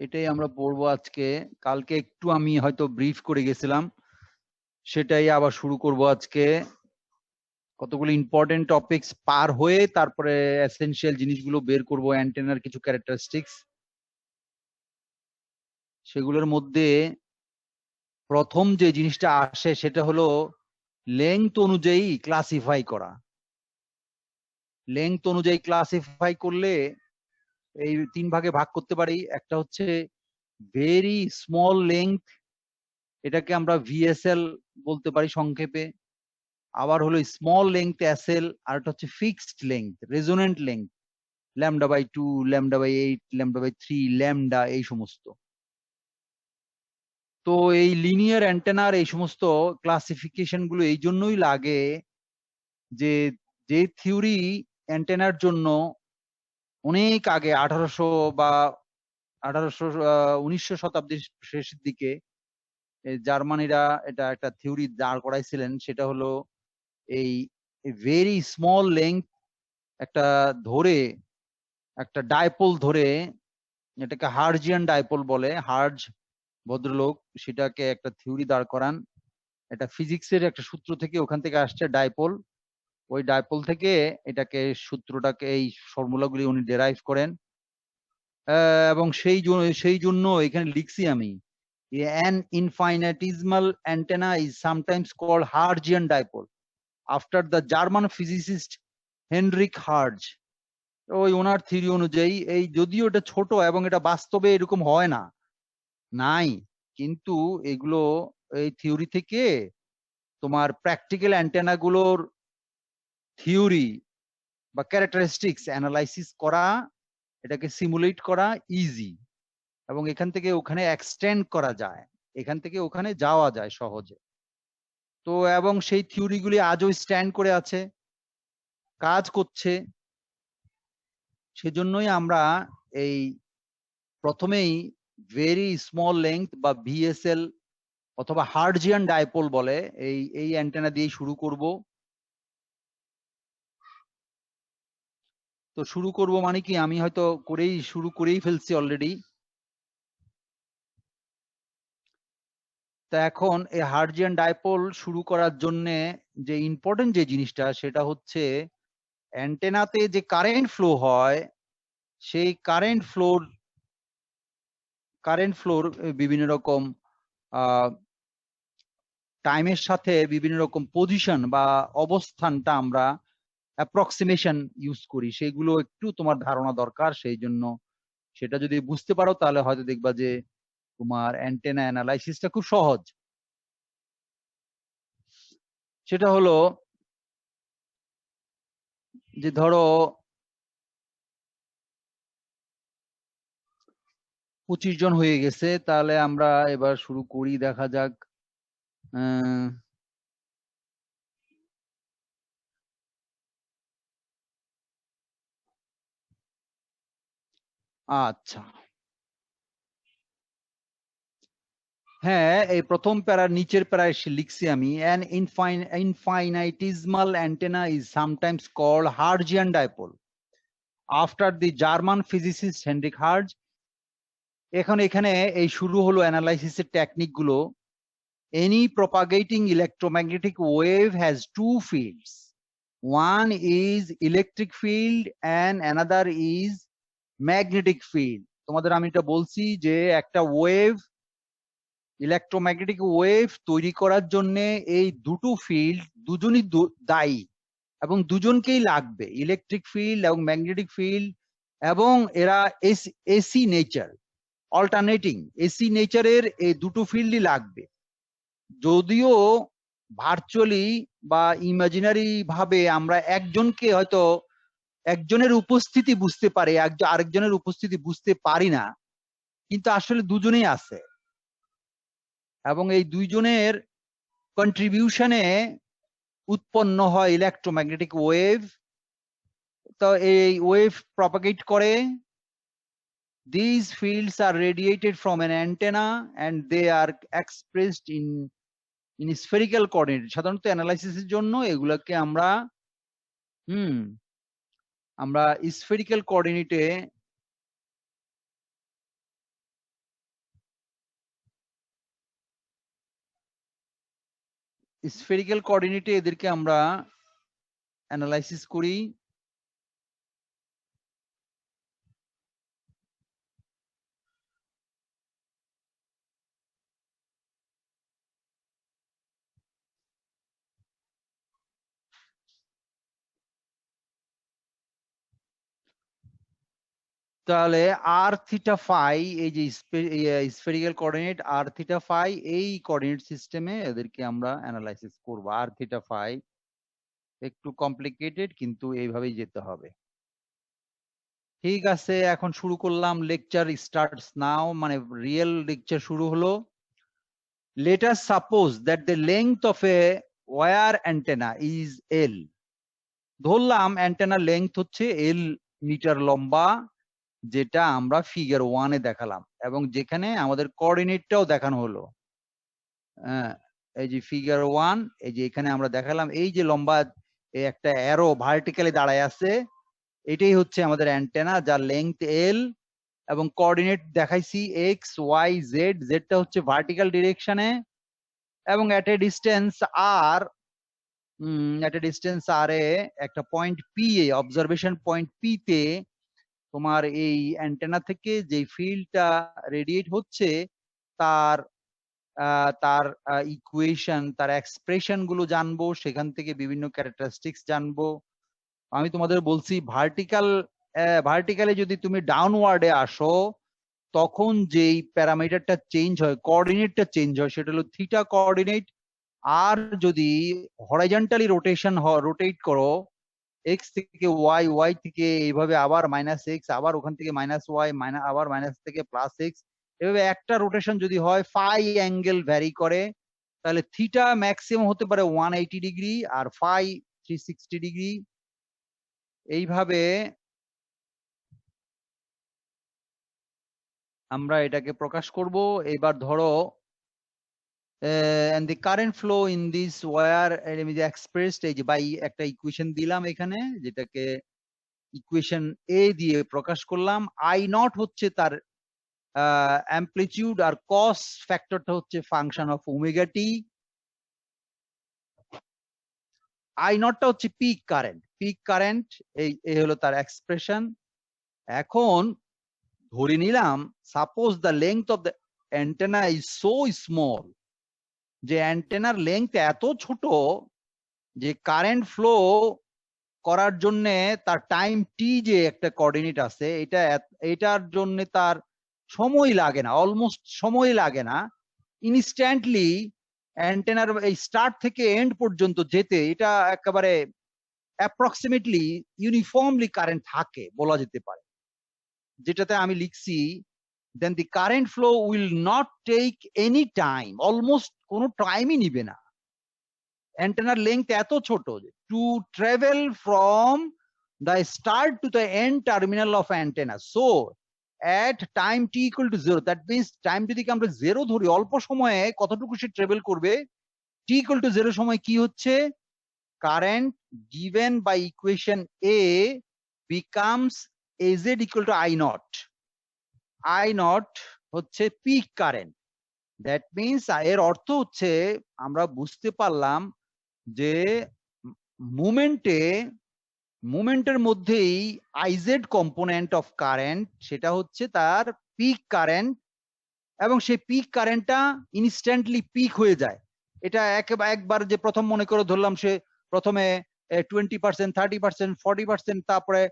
এটাই আমরা পড়বো আজকে। কালকে একটু আমি হয়তো ব্রিফ করে গেছিলাম, সেটাই আবার শুরু করব আজকে। কতগুলো ইম্পর্টেন্ট টপিকস পার হয়ে তারপরে এসেনশিয়াল জিনিসগুলো বের করব, অ্যান্টেনার কিছু ক্যারেক্টারিস্টিক্স। সেগুলোর মধ্যে প্রথম যে জিনিসটা আসে সেটা হলো লেংথ অনুযায়ী ক্লাসিফাই করা। লেংথ অনুযায়ী ক্লাসিফাই করলে এই তিন ভাগে ভাগ করতে পারি। একটা হচ্ছে ভেরি স্মল লেংথ, এটাকে আমরা ভিএসএল বলতে পারি সংক্ষেপে। আবার হলো স্মল লেংথ এসএল, আর একটা হচ্ছে fixed length resonant length, λ/2, λ/8, λ/3, lambda, এই সমস্ত। তো এই লিনিয়ার অ্যান্টেনার এই সমস্ত ক্লাসিফিকেশন গুলো এই জন্যই লাগে যে যে থিওরি অ্যান্টেনার জন্য অনেক আগে 1800 বা 1900 শতাব্দীর শেষের দিকে জার্মানিরা এটা একটা থিওরি দাঁড় করাইছিলেন, সেটা হলো এই ভেরি স্মল লেংথ একটা ধরে, একটা ডাইপোল ধরে, এটাকে হার্জিয়ান ডাইপোল বলে। হার্জ ভদ্রলোক সেটাকে একটা থিওরি দাঁড় করান। এটা ফিজিক্সের একটা সূত্র থেকে, ওখান থেকে আসছে ডাইপোল। ওই ডাইপোল থেকে এটাকে সূত্রটাকে এই ফর্মুলাগুলি উনি ডেরাইভ করেন। এবং সেই জন্য এখানে লিখছি আমি, an infinitesimal antenna is sometimes called Harzian dipole after the German physicist Heinrich Hertz। ওই ওনার থিওরি অনুযায়ী, এই যদিও এটা ছোট এবং এটা বাস্তবে এরকম হয় না, নাই, কিন্তু এগুলো এই থিওরি থেকে তোমার প্র্যাকটিক্যাল অ্যান্টেনা গুলোর থিওরি বা ক্যারেক্টারিস্টিক্স অ্যানালাইসিস করা, এটাকে সিমুলেট করা ইজি, এবং এখান থেকে ওখানে এক্সটেন্ড করা যায়, এখান থেকে ওখানে যাওয়া যায় সহজে। তো এবং সেই থিওরিগুলি আজও স্ট্যান্ড করে আছে, কাজ করছে। সেজন্যই আমরা এই প্রথমেই ভেরি স্মল লেংথ বা ভিএসএল অথবা হার্জিয়ান ডাইপোল বলে এই অ্যান্টেনা দিয়ে শুরু করব। তো শুরু করব মানে কি, আমি হয়তো শুরু করেই ফেলছি অলরেডি। তা এখন এই হার্জিয়ান ডাইপোল শুরু করার জন্য যে ইম্পর্টেন্ট যে জিনিসটা, সেটা হচ্ছে অ্যান্টেনাতে যে কারেন্ট ফ্লো হয়, সেই কারেন্ট ফ্লোর বিভিন্ন রকম টাইমের সাথে বিভিন্ন রকম পজিশন বা অবস্থানটা আমরা অ্যাপ্রক্সিমেশন ইউজ করি, সেগুলো একটু তোমার ধারণা দরকার। সেই জন্য সেটা যদি বুঝতে পারো তাহলে হয়তো দেখবা যে তোমার অ্যান্টেনা অ্যানালাইসিসটা খুব সহজ। সেটা হলো যে ধরো 25 জন হয়ে গেছে, তাহলে আমরা এবার শুরু করি, দেখা যাক। আচ্ছা, হ্যাঁ, এই প্রথম প্যারার নিচের প্যারায় লিখছি আমি, an infinitesimal antenna is sometimes called Hertzian dipole after the German physicist Heinrich Hertz। এখন এখানে এই শুরু হলো অ্যানালাইসিসের টেকনিক গুলো। Any propagating electromagnetic wave has two fields. One is electric field and another is magnetic field। তোমাদের আমি এটা বলছি যে একটা ওয়েভ, ইলেকট্রোম্যাগনেটিক ওয়েভ তৈরি করার জন্য এই দুটো ফিল্ড দুজনই দায়ী এবং দুজনকেই লাগবে, ইলেকট্রিক ফিল্ড এবং ম্যাগনেটিক ফিল্ড। এবং এরা এসি নেচার, অল্টারনেটিং এসি নেচারের এই দুটো ফিল্ডই লাগবে। যদিও ভার্চুয়ালি বা ইমাজিনারি ভাবে আমরা একজনকে হয়তো একজনের উপস্থিতি বুঝতে পারি, আরেকজনের উপস্থিতি বুঝতে পারি না, কিন্তু আসলে দুজনেই আছে এবং এই দুইজনের কন্ট্রিবিউশনে উৎপন্ন হয় ইলেকট্রোম্যাগনেটিক ওয়েভ। তো এই ওয়েভ প্রপাগেট করে। These fields are radiated from an antenna and they are expressed in spherical coordinate। সাধারণত অ্যানালাইসিসের জন্য এগুলোকে আমরা স্ফেরিক্যাল কোঅর্ডিনেটে স্ফেরিক্যাল কোঅর্ডিনেটে এদেরকে আমরা অ্যানালাইসিস করি। তাহলে আর থিটা ফাই, এই যে স্ফেরিক্যাল কোঅর্ডিনেট আর থিটা ফাই, এই কোঅর্ডিনেট সিস্টেমে এদেরকে আমরা অ্যানালাইসিস করব। আর থিটা ফাই একটু কমপ্লিকেটেড, কিন্তু এইভাবেই যেতে হবে। ঠিক আছে, এখন শুরু করলাম। লেকচার স্টার্টস নাও, মানে রিয়েল লেকচার শুরু হলো। Let us suppose that the length of a wire antenna is L. ধরলাম অ্যান্টেনার লেংথ হচ্ছে L মিটার লম্বা, যেটা আমরা ফিগার 1-এ দেখালাম, এবং যেখানে আমাদের কোঅর্ডিনেটটাও দেখানো হলো। হ্যাঁ, এই যে ফিগার 1, এই যে এখানে আমরা দেখালাম, এই যে লম্বা একটা অ্যারো ভার্টিক্যালি দাঁড়ায় আছে, এটাই হচ্ছে আমাদের অ্যান্টেনা, যার লেংথ L, এবং কোঅর্ডিনেট দেখাইছি এক্স ওয়াই জেড। জেডটা হচ্ছে ভার্টিক্যাল ডিরেকশনে, এবং এট এ ডিস্টেন্স আর, এ একটা পয়েন্ট পি, এ অবজারভেশন পয়েন্ট পি তে তোমার এই অ্যান্টেনা থেকে যে ফিল্ডটা রেডিয়েট হচ্ছে, তার তার ইকুয়েশন, তার এক্সপ্রেশন গুলো জানবো, সেখান থেকে বিভিন্ন ক্যারেক্টারিস্টিক্স জানবো। আমি তোমাদের বলছি ভার্টিক্যালি যদি তুমি ডাউনওয়ার্ডে আসো, তখন যেই প্যারামিটারটা চেঞ্জ হয়, কোঅর্ডিনেটটা চেঞ্জ হয়, সেটা হলো থিটা কোঅর্ডিনেট। আর যদি হরাইজন্টালি রোটেট করো, এক্স থেকে ওয়াই, ওয়াই থেকে এইভাবে আবার মাইনাস এক্স, আবার ওখান থেকে মাইনাস ওয়াই, আবার মাইনাস থেকে প্লাস এক্স, এভাবে একটা রোটেশন যদি হয়, ফাই অ্যাঙ্গেল ভ্যারি করে, তাহলে থিটা ম্যাক্সিমাম হতে পারে 180 ডিগ্রি আর ফাই 360 ডিগ্রি। এইভাবে আমরা এটাকে প্রকাশ করব। এবার ধরো and the current flow in this wire is expressed এই যে বাই একটা ইকুয়েশন দিলাম এখানে, যেটাকে ইকুয়েশন এ দিয়ে প্রকাশ করলাম। আই নট হচ্ছে তার অ্যামপ্লিটিউড, আর কস ফ্যাক্টরটা হচ্ছে function of omega t. I নটটা হচ্ছে পিক কারেন্ট, এই হলো তার এক্সপ্রেশন। এখন ধরে নিলাম, suppose the length of the antenna is so small, যে অ্যান্টেনার লেংথ এত ছোট যে কারেন্ট ফ্লো করার জন্য তার টাইম টি, যে একটা কোঅর্ডিনেট আছে, এটার জন্য তার সময় লাগে না, অলমোস্ট সময় লাগে না। ইনস্ট্যান্টলি অ্যান্টেনার এই স্টার্ট থেকে এন্ড পর্যন্ত যেতে এটা একেবারে অ্যাপ্রক্সিমেটলি ইউনিফর্মলি কারেন্ট থাকে বলা যেতে পারে। যেটাতে আমি লিখছি, then the current flow will not take any time, almost কোনো টাইমই নিবে না। অ্যান্টেনার লেংথ এত ছোট যে to travel from the start to the end terminal of antenna, so at time t equal to 0, that means time যদি আমরা 0 ধরি, অল্প সময়ে কতটুকু সে ট্রাভেল করবে, t equal to 0 সময় কি হচ্ছে, current given by equation A becomes Az equal to I naught. I naught হচ্ছে পিক কারেন্ট। দ্যাট মিনস এর অর্থ হচ্ছে, আমরা বুঝতে পারলাম যে মুভমেন্টের মধ্যেই আইজেড কম্পোনেন্ট অফ কারেন্ট, সেটা হচ্ছে তার পিক কারেন্ট, এবং সেই পিক কারেন্টটা ইনস্ট্যান্টলি পিক হয়ে যায়। এটা একবার যে প্রথম মনে করে ধরলাম, সে প্রথমে 20%, 30%, 40%, তারপরে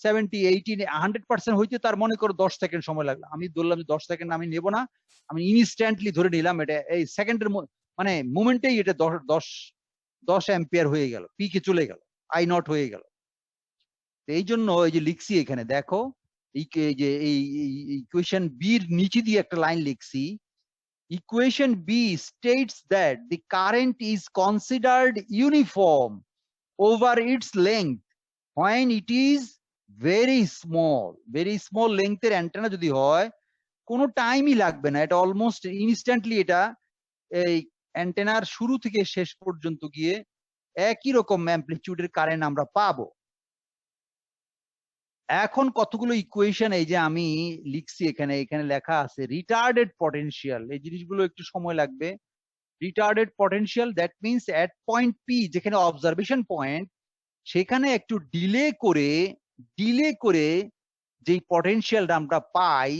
70, 80, 100% হইতে তার মনে করো 10 সেকেন্ড সময় লাগলো। আমি ধরলাম যে 10 সেকেন্ড আমি নেব না, আমি ইনস্ট্যান্টলি ধরে নিলাম এটা এই সেকেন্ডের মানে মুভমেন্টেই এটা 10 অ্যাম্পিয়ার হয়ে গেল, পিকে চলে গেল, আই নট হয়ে গেল। এই জন্য এই যে লিখছি এখানে দেখো, এই যে এই ইকুয়েশন বির নিচে দিয়ে একটা লাইন লিখছি, equation B states that the current is considered uniform over its length when it is very small length এর অ্যান্টেনা যদি হয়, কোনো টাইমই লাগবে না, এটা অলমোস্ট ইনস্ট্যান্টলি এটা এই অ্যান্টেনার শুরু থেকে শেষ পর্যন্ত গিয়ে একই রকম অ্যামপ্লিটিউডের কারেন্ট আমরা পাবো। এখন কতগুলো ইকুয়েশন এই যে আমি লিখছি এখানে লেখা আছে রিটার্ডেড পটেনশিয়াল, এই জিনিসগুলো একটু সময় লাগবে। Retarded potential that means at point P, যেখানে অবজারভেশন পয়েন্ট, সেখানে একটু ডিলে করে যেই পটেনশিয়ালটা আমরা পাই,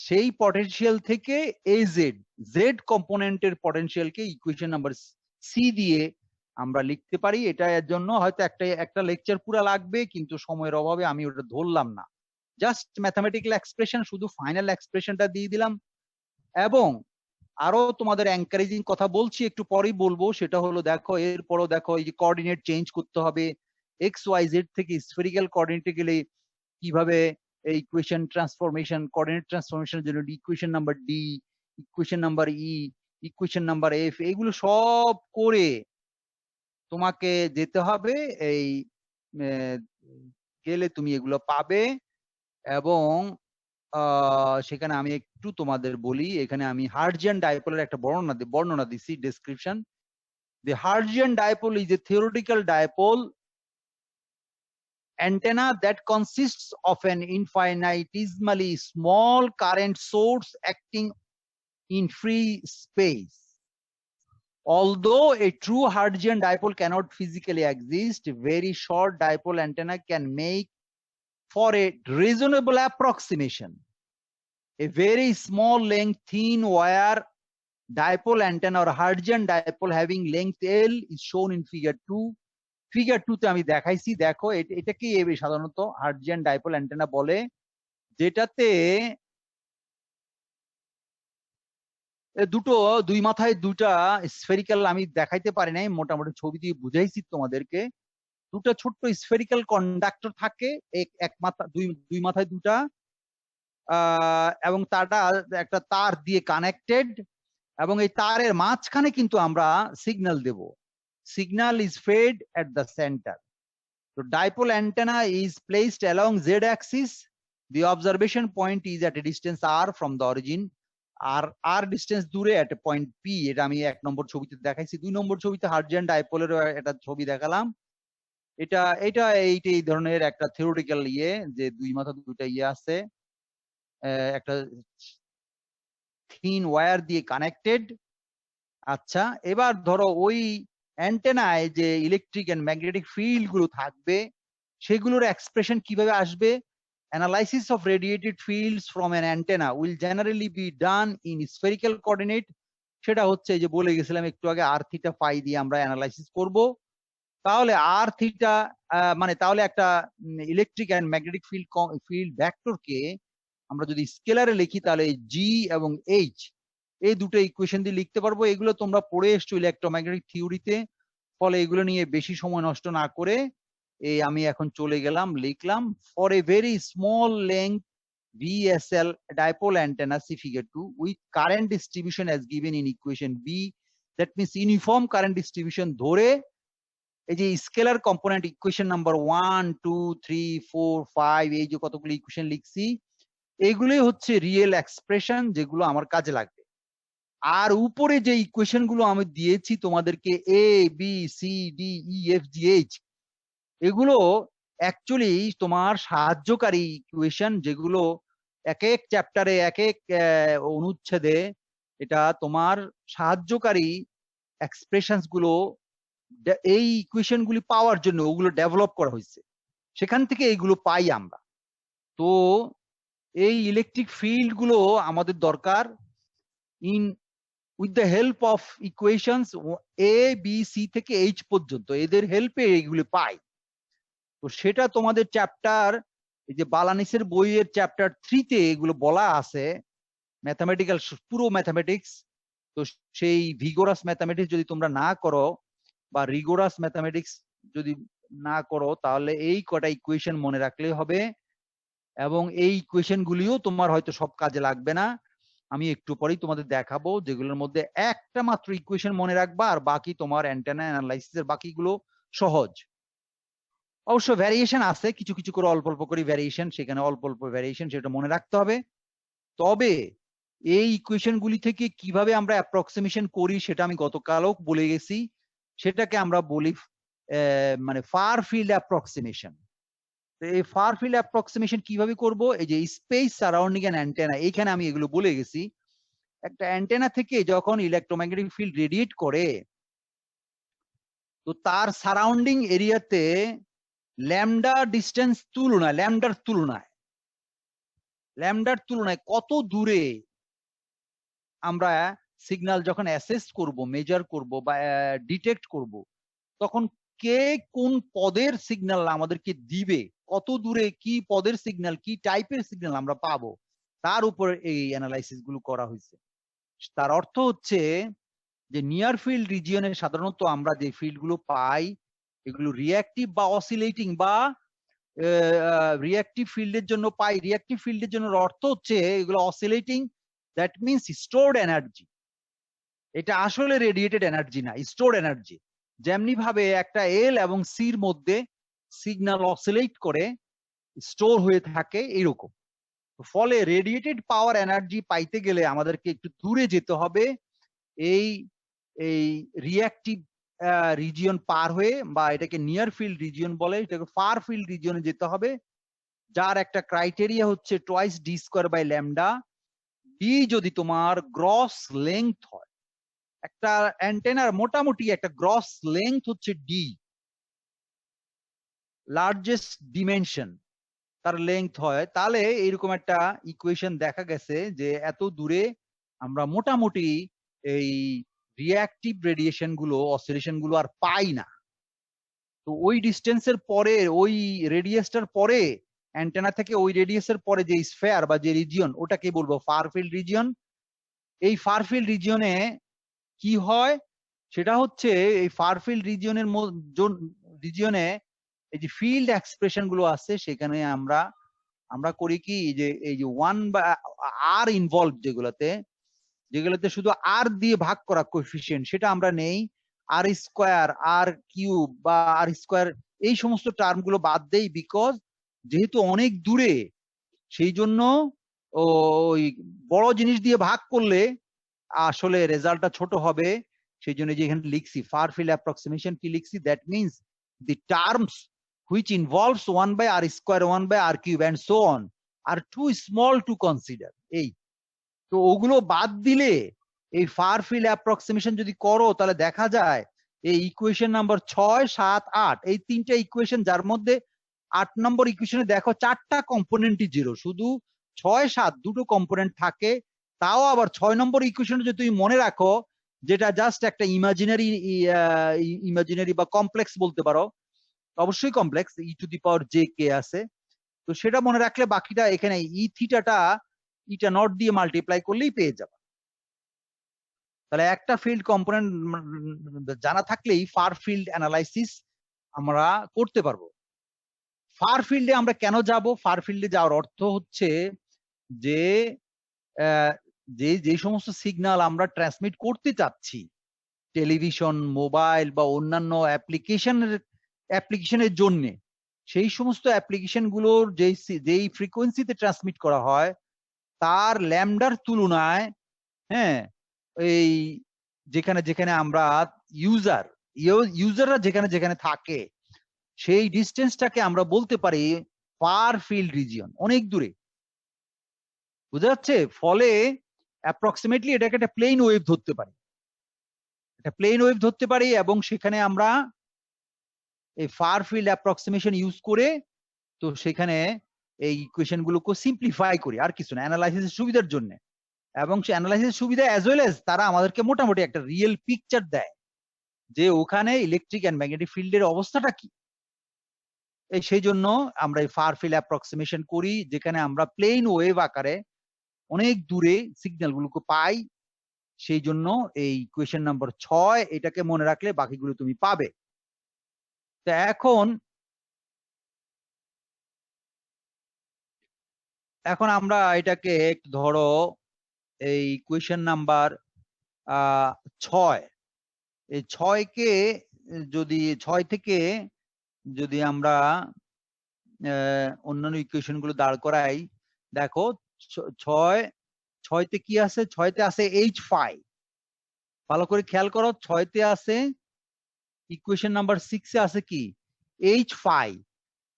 সেই পটেনশিয়াল থেকে জেড কম্পোনেন্টের পটেনশিয়ালকে ইকুয়েশন নাম্বার সি দিয়ে আমরা লিখতে পারি। এটা এর জন্য হয়তো একটা লেকচার পুরা লাগবে, কিন্তু সময়ের অভাবে আমি ওটা ধরলাম না। জাস্ট ম্যাথামেটিক্যাল এক্সপ্রেশন, শুধু ফাইনাল এক্সপ্রেশনটা দিয়ে দিলাম। এবং আরো তোমাদের এনকারেজিং কথা বলছি, একটু পরেই বলবো, সেটা হলো দেখো, এরপরও দেখো এই যে কোঅর্ডিনেট চেঞ্জ করতে হবে, এক্স ওয়াই জেড থেকে স্ফেরিক্যাল কোঅর্ডিনেটে গেলে কিভাবে এই ইকুয়েশন ট্রান্সফরমেশন, কোঅর্ডিনেট ট্রান্সফরমেশনের জন্য equation number D, equation number E, equation number F, এগুলো সব করে তোমাকে যেতে হবে। এই গেলে তুমি এগুলো পাবে। এবং সেখানে আমি একটু তোমাদের বলি, এখানে আমি হার্টজিয়ান ডাইপোলের একটা বর্ণনা দিছি, description. The Hertzian dipole is a theoretical dipole antenna that consists of an infinitesimally small current source acting in free space. Although a true Hertzian dipole cannot physically exist, very short dipole antenna can make for a reasonable approximation. A very small length thin wire dipole antenna or Hertzian dipole having length L is shown in figure 2. Figure 2 তে আমি দেখাইছি, দেখো এটাকে সাধারণত হার্টজিয়ান dipole antenna বলে, যেটাতে দুই মাথায় দুটা স্ফেরিক্যাল, আমি দেখাইতে পারি নাই, মোটামুটি ছবি দিয়ে বুঝাইছি তোমাদেরকে। দুটা ছোট্ট স্ফেরিক্যাল কন্ডাক্টর থাকে, এক মাথা দুই মাথায় দুটা, এবং তারটা একটা তার দিয়ে কানেক্টেড, এবং এই তারের মাঝখানে কিন্তু আমরা সিগন্যাল দেব। Signal is fed at the center. So dipole antenna is placed along z-axis. The observation point is at a distance r from the origin. R distance দূরে at a point P. এটা আমি 1 নম্বর ছবিতে দেখাইছি। 2 নম্বর ছবিতে হার্টজিয়ান ডাইপোলের একটা ছবি দেখালাম। এই ধরনের একটা থিওরিটিক্যাল যে দুই মাথা দুইটা আছে, একটা থিন ওয়্যার দিয়ে কানেক্টেড। আচ্ছা, এবার ধরো ওই অ্যান্টেনায় যে ইলেকট্রিক এন্ড ম্যাগনেটিক ফিল্ড গুলো থাকবে, সেগুলোর এক্সপ্রেশন কিভাবে আসবে? Analysis of radiated fields from an antenna will generally be done in spherical coordinate. সেটা হচ্ছে যে বলে গেছিলাম একটু আগে, আর থিটা ফাই দিয়ে আমরা অ্যানালাইসিস করব। তাহলে আর থিটা মানে তাহলে একটা ইলেকট্রিক এন্ড ম্যাগনেটিক ফিল্ড ভেক্টরকে আমরা যদি স্কেলারে লিখি, তাহলে জি এবং এইচ, এই দুটো ইকুয়েশন দিয়ে লিখতে পারবো। এগুলো তোমরা পড়ে এসছো ইলেকট্রোম্যাগনেটিক থিওরিতে, ফলে এগুলো নিয়ে বেশি সময় নষ্ট না করে আমি এখন চলে গেলাম, লিখলাম for a very small length VSL dipole antenna, see figure 2, with current distribution as given in equation B, that means uniform current distribution ধরে এই যে স্কেলার কম্পোনেন্ট ইকুয়েশন নাম্বার 1 2 3 4 5, এই যে কতগুলো ইকুয়েশন লিখছি, এগুলোই হচ্ছে রিয়েল এক্সপ্রেশন যেগুলো আমার কাজে লাগবে। আর উপরে যে ইকুয়েশন গুলো আমি দিয়েছি তোমাদেরকে, A B C D E F G H, এগুলো অ্যাকচুয়ালি তোমার সাহায্যকারী ইকুয়েশন, যেগুলো এক এক চ্যাপ্টারে এক এক অনুচ্ছেদে এটা তোমার সাহায্যকারী এক্সপ্রেশনস গুলো, এই ইকুয়েশন গুলি পাওয়ার জন্য ওগুলো ডেভেলপ করা হয়েছে, সেখান থেকে এইগুলো পাই আমরা। তো এই ইলেকট্রিক ফিল্ড গুলো আমাদের দরকার in with the help of equations A, B, C থেকে H পর্যন্ত, এদের হেল্পে এইগুলি পাই। তো সেটা তোমাদের চ্যাপ্টার, এই যে বালানিসের বইয়ের চ্যাপ্টার 3 তে এগুলো বলা আছে, ম্যাথামেটিক্যাল, পুরো ম্যাথামেটিক্স। তো সেই ভিগোরাস ম্যাথামেটিক্স যদি তোমরা না করো, বা রিগোরাস ম্যাথামেটিক্স যদি না করো, তাহলে এই কটা ইকুয়েশন মনে রাখলেই হবে। এবং এই ইকুয়েশন গুলিও তোমার হয়তো সব কাজে লাগবে না, আমি একটু পরেই তোমাদের দেখাবো, যেগুলোর মধ্যে একটা মাত্র ইকুয়েশন মনে রাখবা, আর বাকি তোমার অ্যান্টেনা অ্যানালাইসিসের বাকিগুলো সহজ। অবশ্য ভ্যারিয়েশন আছে, কিছু কিছু করে অল্প অল্প করে ভ্যারিয়েশন, সেখানে অল্প অল্প ভ্যারিয়েশন, সেটা মনে রাখতে হবে। তবে এই ইকুয়েশন গুলি থেকে কিভাবে আমরা অ্যাপ্রক্সিমেশন করি সেটা আমি গতকালও বলে গেছি, সেটাকে আমরা বলি মানে ফার ফিল্ড অ্যাপ্রক্সিমেশন। এই ফার ফিল্ড অ্যাপ্রক্সিমেশন কিভাবে করব? এই যে স্পেস সারাউন্ডিং অ্যান অ্যান্টেনা, এইখানে আমি এগুলো বলে গেছি। একটা অ্যান্টেনা থেকে যখন ইলেকট্রোম্যাগনেটিক ফিল্ড রেডিয়েট করে, তো তার সারাউন্ডিং এরিয়াতে ল্যামডা ডিস্টেন্স তুলনায়, ল্যামডার তুলনায় কত দূরে আমরা সিগন্যাল যখন অ্যাসেস করব, মেজার করব বা ডিটেক্ট করব, তখন কে কোন পদের সিগন্যাল আমাদেরকে দিবে, কত দূরে কি পদের সিগন্যাল, কি টাইপের সিগন্যাল আমরা পাবো, তার উপর এই অ্যানালাইসিস গুলো করা হয়েছে। তার অর্থ হচ্ছে যে নিয়ার ফিল্ড রিজিয়নে সাধারণত আমরা যে ফিল্ড গুলো পাই, এগুলো রিঅ্যাক্টিভ বা অসিলেটিং বা রিঅ্যাক্টিভ ফিল্ডের জন্য পাই। রিঅ্যাক্টিভ ফিল্ডের জন্য অর্থ হচ্ছে এগুলো oscillating, that means stored energy. এটা আসলে রেডিয়েটেড এনার্জি না, স্টোরড এনার্জি। যেমনি ভাবে একটা এল এবং সির মধ্যে সিগন্যাল অসিলেট করে স্টোর হয়ে থাকে, এইরকম। ফলে রেডিয়েটেড পাওয়ার এনার্জি পাইতে গেলে আমাদেরকে একটু দূরে যেতে হবে, এই এই রিঅ্যাক্টিভ রিজিয়ন পার হয়ে, বা এটাকে নিয়ার ফিল্ড রিজিয়ন বলে, এটাকে ফার ফিল্ড রিজিয়নে যেতে হবে, যার একটা ক্রাইটেরিয়া হচ্ছে twice D square by lambda. D যদি তোমার গ্রস লেংথ হয়, একটা অ্যান্টেনার মোটামুটি একটা গ্রস লেংথ হচ্ছে ডি, লার্জেস্ট ডিমেনশন তার লেংথ হয়, তাহলে এরকম একটা ইকুয়েশন দেখা গেছে যে এত দূরে আমরা মোটামুটি এই রিঅ্যাক্টিভ রেডিয়েশন গুলো, অসিলেশন গুলো আর পাই না। তো ওই ডিস্টেন্সের পরে, ওই রেডিয়াসটার পরে, অ্যান্টেনা থেকে ওই রেডিয়াসের পরে যে স্ফেয়ার বা যে রিজিয়ন, ওটাকে বলবো ফার ফিল্ড রিজিয়ন। এই ফার ফিল্ড রিজিয়নে কি হয় সেটা হচ্ছে, এই ফার ফিল্ড রিজিয়নের রিজিয়নে এই যে ফিল্ড এক্সপ্রেশন গুলো আছে, সেখানে আমরা করি কি, যে এই যে ওয়ান বা আর ইনভলভ যেগুলোতে শুধু আর দিয়ে ভাগ করা কোএফিসিয়েন্ট, সেটা আমরা নেই আর স্কোয়ার, আর কিউব বা আর স্কোয়ার, এই সমস্ত টার্ম গুলো বাদ দেই। বিকজ যেহেতু অনেক দূরে, সেই জন্য ওই বড় জিনিস দিয়ে ভাগ করলে আসলে রেজাল্টটা ছোট হবে। সেই জন্য যেখানে লিখছি ফার ফিল্ড অ্যাপ্রক্সিমেশন, কি লিখছি, that means the terms which involves 1 by r square, 1 by r cube and so on are too small to consider। এই তো ওগুলো বাদ দিলে, এই ফার ফিল্ড অ্যাপ্রক্সিমেশন যদি করো, তাহলে দেখা যায় এই ইকুয়েশন নাম্বার 6, 7, 8, এই তিনটা ইকুয়েশন, যার মধ্যে 8 নম্বর ইকুয়েশনে দেখো 4টা কম্পোনেন্টই জিরো, শুধু 6, 7 দুটো কম্পোনেন্ট থাকে। তাও আবার 6 নম্বর ইকুয়েশনে যদি তুমি মনে রাখো, যেটা জাস্ট একটা ইমাজিনারি বা কমপ্লেক্স বলতে পারো, অবশ্যই complex, E to the power J K আছে, তো সেটা মনে রাখলে বাকিটা এখানে ই থিটাটা ইটা নট দিয়ে মাল্টিপ্লাই করলেই পেয়ে যাবে। তাহলে একটা ফিল্ড কম্পোনেন্ট জানা থাকলেই ফার ফিল্ড অ্যানালাইসিস আমরা করতে পারবো। ফার ফিল্ডে আমরা কেন যাব? ফার ফিল্ডে যাওয়ার অর্থ হচ্ছে যে যে সমস্ত সিগন্যাল আমরা ট্রান্সমিট করতে চাচ্ছি, টেলিভিশন, মোবাইল বা অন্যান্য অ্যাপ্লিকেশনের জন্য, সেই সমস্ত অ্যাপ্লিকেশন গুলোর যেই ফ্রিকোয়েন্সিতে ট্রান্সমিট করা হয়, তার ল্যামডার তুলনায়, হ্যাঁ, এই যেখানে যেখানে আমরা ইউজাররা যেখানে যেখানে থাকে, সেই ডিস্টেন্সটাকে আমরা বলতে পারি ফার ফিল্ড রিজিয়ন, অনেক দূরে। বুঝা যাচ্ছে? ফলে অ্যাপ্রক্সিমেটলি এটাকে একটা প্লেন ওয়েভ ধরতে পারি, এবং সেখানে আমরা এই ফার ফিল্ড অ্যাপ্রক্সিমেশন ইউজ করে, তো সেখানে এই ইকুয়েশন গুলোকে সিম্পলিফাই করি, আর কিছু না, অ্যানালাইসিসের সুবিধার জন্য। এবং সে অ্যানালাইসিস সুবিধা অ্যাজ ওয়েল এজ তারা আমাদেরকে মোটামুটি একটা রিয়েল পিকচার দেয় যে ওখানে ইলেকট্রিক এন্ড ম্যাগনেটিক ফিল্ডের অবস্থাটা কি। এই সেই জন্য আমরা এই ফার ফিল্ড অ্যাপ্রক্সিমেশন করি, যেখানে আমরা প্লেন ওয়েভ আকারে অনেক দূরে সিগন্যাল গুলোকে পাই। সেই জন্য এই ইকুয়েশন নাম্বার 6, এটাকে মনে রাখলে বাকিগুলো তুমি পাবে। তো এখন আমরা এটাকে ধরো এই ইকুয়েশন নাম্বার 6, এই 6কে যদি 6 থেকে যদি আমরা অন্যান্য ইকুয়েশন গুলো দাঁড় করাই, দেখো 6তে কি আছে? 6তে আছে h5। ভালো করে খেয়াল করো, 6তে আছে, ইকুয়েশন নাম্বার 6 এ আছে কি? h5।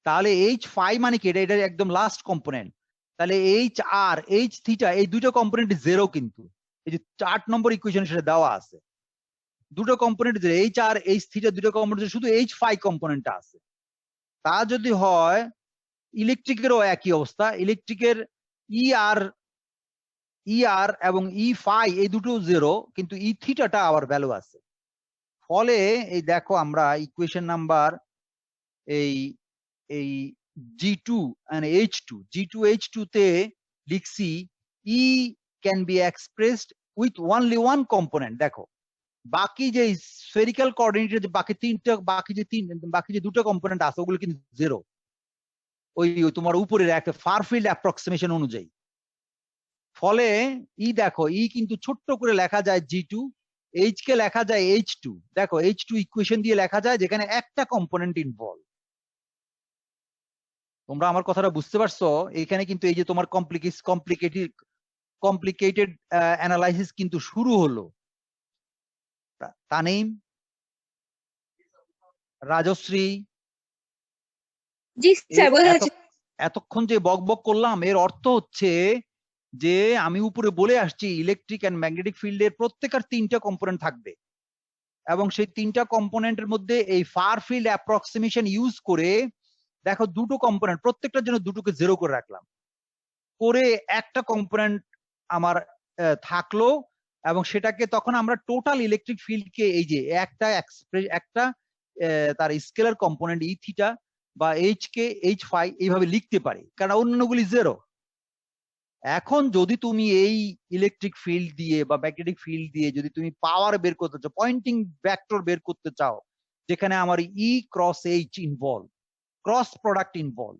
তাহলে h5 মানে কি? এটা একদম লাস্ট কম্পোনেন্ট। তাহলে h আর h থিটা এই দুটো কম্পোনেন্ট জিরো, কিন্তু এই যে 4 নম্বর ইকুয়েশন সেটা দেওয়া আছে, দুটো component H R H theta, দুটো কম্পোনেন্ট শুধু এইচ ফাই কম্পোনেন্টটা আছে। তা যদি হয় ইলেকট্রিকেরও একই অবস্থা, ইলেকট্রিকের ই আর এবং ই ফাই এই দুটো 0, কিন্তু ই থিটাটা আবার ভ্যালু আছে। ফলে এই দেখো আমরা ইকুয়েশন নাম্বার এই এই G2 and H2, G2H2 তে লিখছি E can be expressed with only one component। দেখো বাকি যে স্ফেরিক্যাল কোঅর্ডিনেটের যে বাকি যে দুটো কম্পোনেন্ট আছে ওগুলো কিন্তু 0, ওই তোমার উপরের একটা ফার ফিল্ড অ্যাপ্রক্সিমেশন অনুযায়ী। ফলে ই দেখো ই কিন্তু ছোট্ট করে লেখা যায় G2, এইচ কে লেখা যায় H2। দেখো H2 ইকুয়েশন দিয়ে লেখা যায় যেখানে একটা কম্পোনেন্ট ইনভলভ। তোমরা আমার কথাটা বুঝতে পারছো? এখানে কিন্তু এই যে তোমার কমপ্লিকেটেড অ্যানালাইসিস কিন্তু শুরু হলো। তানিম, রাজশ্রী, জি স্যার, বোঝা যাচ্ছে। এতক্ষণ যে বক বক করলাম এর অর্থ হচ্ছে যে আমি উপরে বলে আসছি ইলেকট্রিক এন্ড ম্যাগনেটিক ফিল্ডের প্রত্যেকের 3টা কম্পোনেন্ট থাকবে, এবং সেই 3টা কম্পোনেন্টের মধ্যে এই ফার ফিল্ড অ্যাপ্রক্সিমেশন ইউজ করে দেখো দুটো কম্পোনেন্ট প্রত্যেকটার জন্য দুটোকে 0 করে রাখলাম, করে একটা কম্পোনেন্ট আমার থাকলো, এবং সেটাকে তখন আমরা টোটাল ইলেকট্রিক ফিল্ডকে এই যে একটা তার স্কেলার কম্পোনেন্ট ই থিটা বা এইচ কে এইচ ফাই এইভাবে লিখতে পারি, কারণ অন্যগুলি 0। এখন যদি তুমি এই ইলেকট্রিক ফিল্ড দিয়ে বা ম্যাগনেটিক ফিল্ড দিয়ে যদি তুমি পাওয়ার বের করতে চাও, পয়েন্টিং ভেক্টর বের করতে চাও, যেখানে আমার E cross H involve, cross product involve,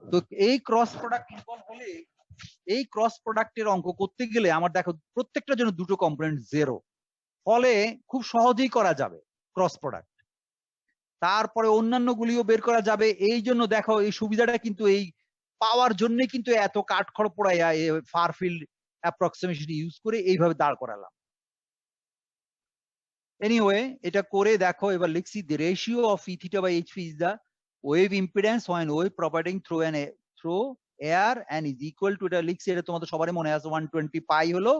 তো এই ক্রস প্রোডাক্ট ইনভলভ হলে এই ক্রস প্রোডাক্টের অঙ্ক করতে গেলে আমার দেখো প্রত্যেকটার জন্য দুটো কম্পোনেন্ট 0, ফলে খুব সহজেই করা যাবে ক্রস প্রোডাক্ট। তারপরে অন্যান্য গুলিও বের করা যাবে। এই জন্য দেখো এই সুবিধাটা কিন্তু এই পাওয়ার জন্য কিন্তু এত কাঠখড় পোড়াইয়া ফার ফিল্ড অ্যাপ্রক্সিমেশন ইউজ করে এইভাবে দাঁড় করালাম। এনিওয়ে এটা করে দেখো এবার লিখছি the ratio of E theta by H phi is the wave impedance when wave propagating through air and is equal to, এটা লিখছি, এটা তোমাদের সবারই মনে আছে 120 পাই হলো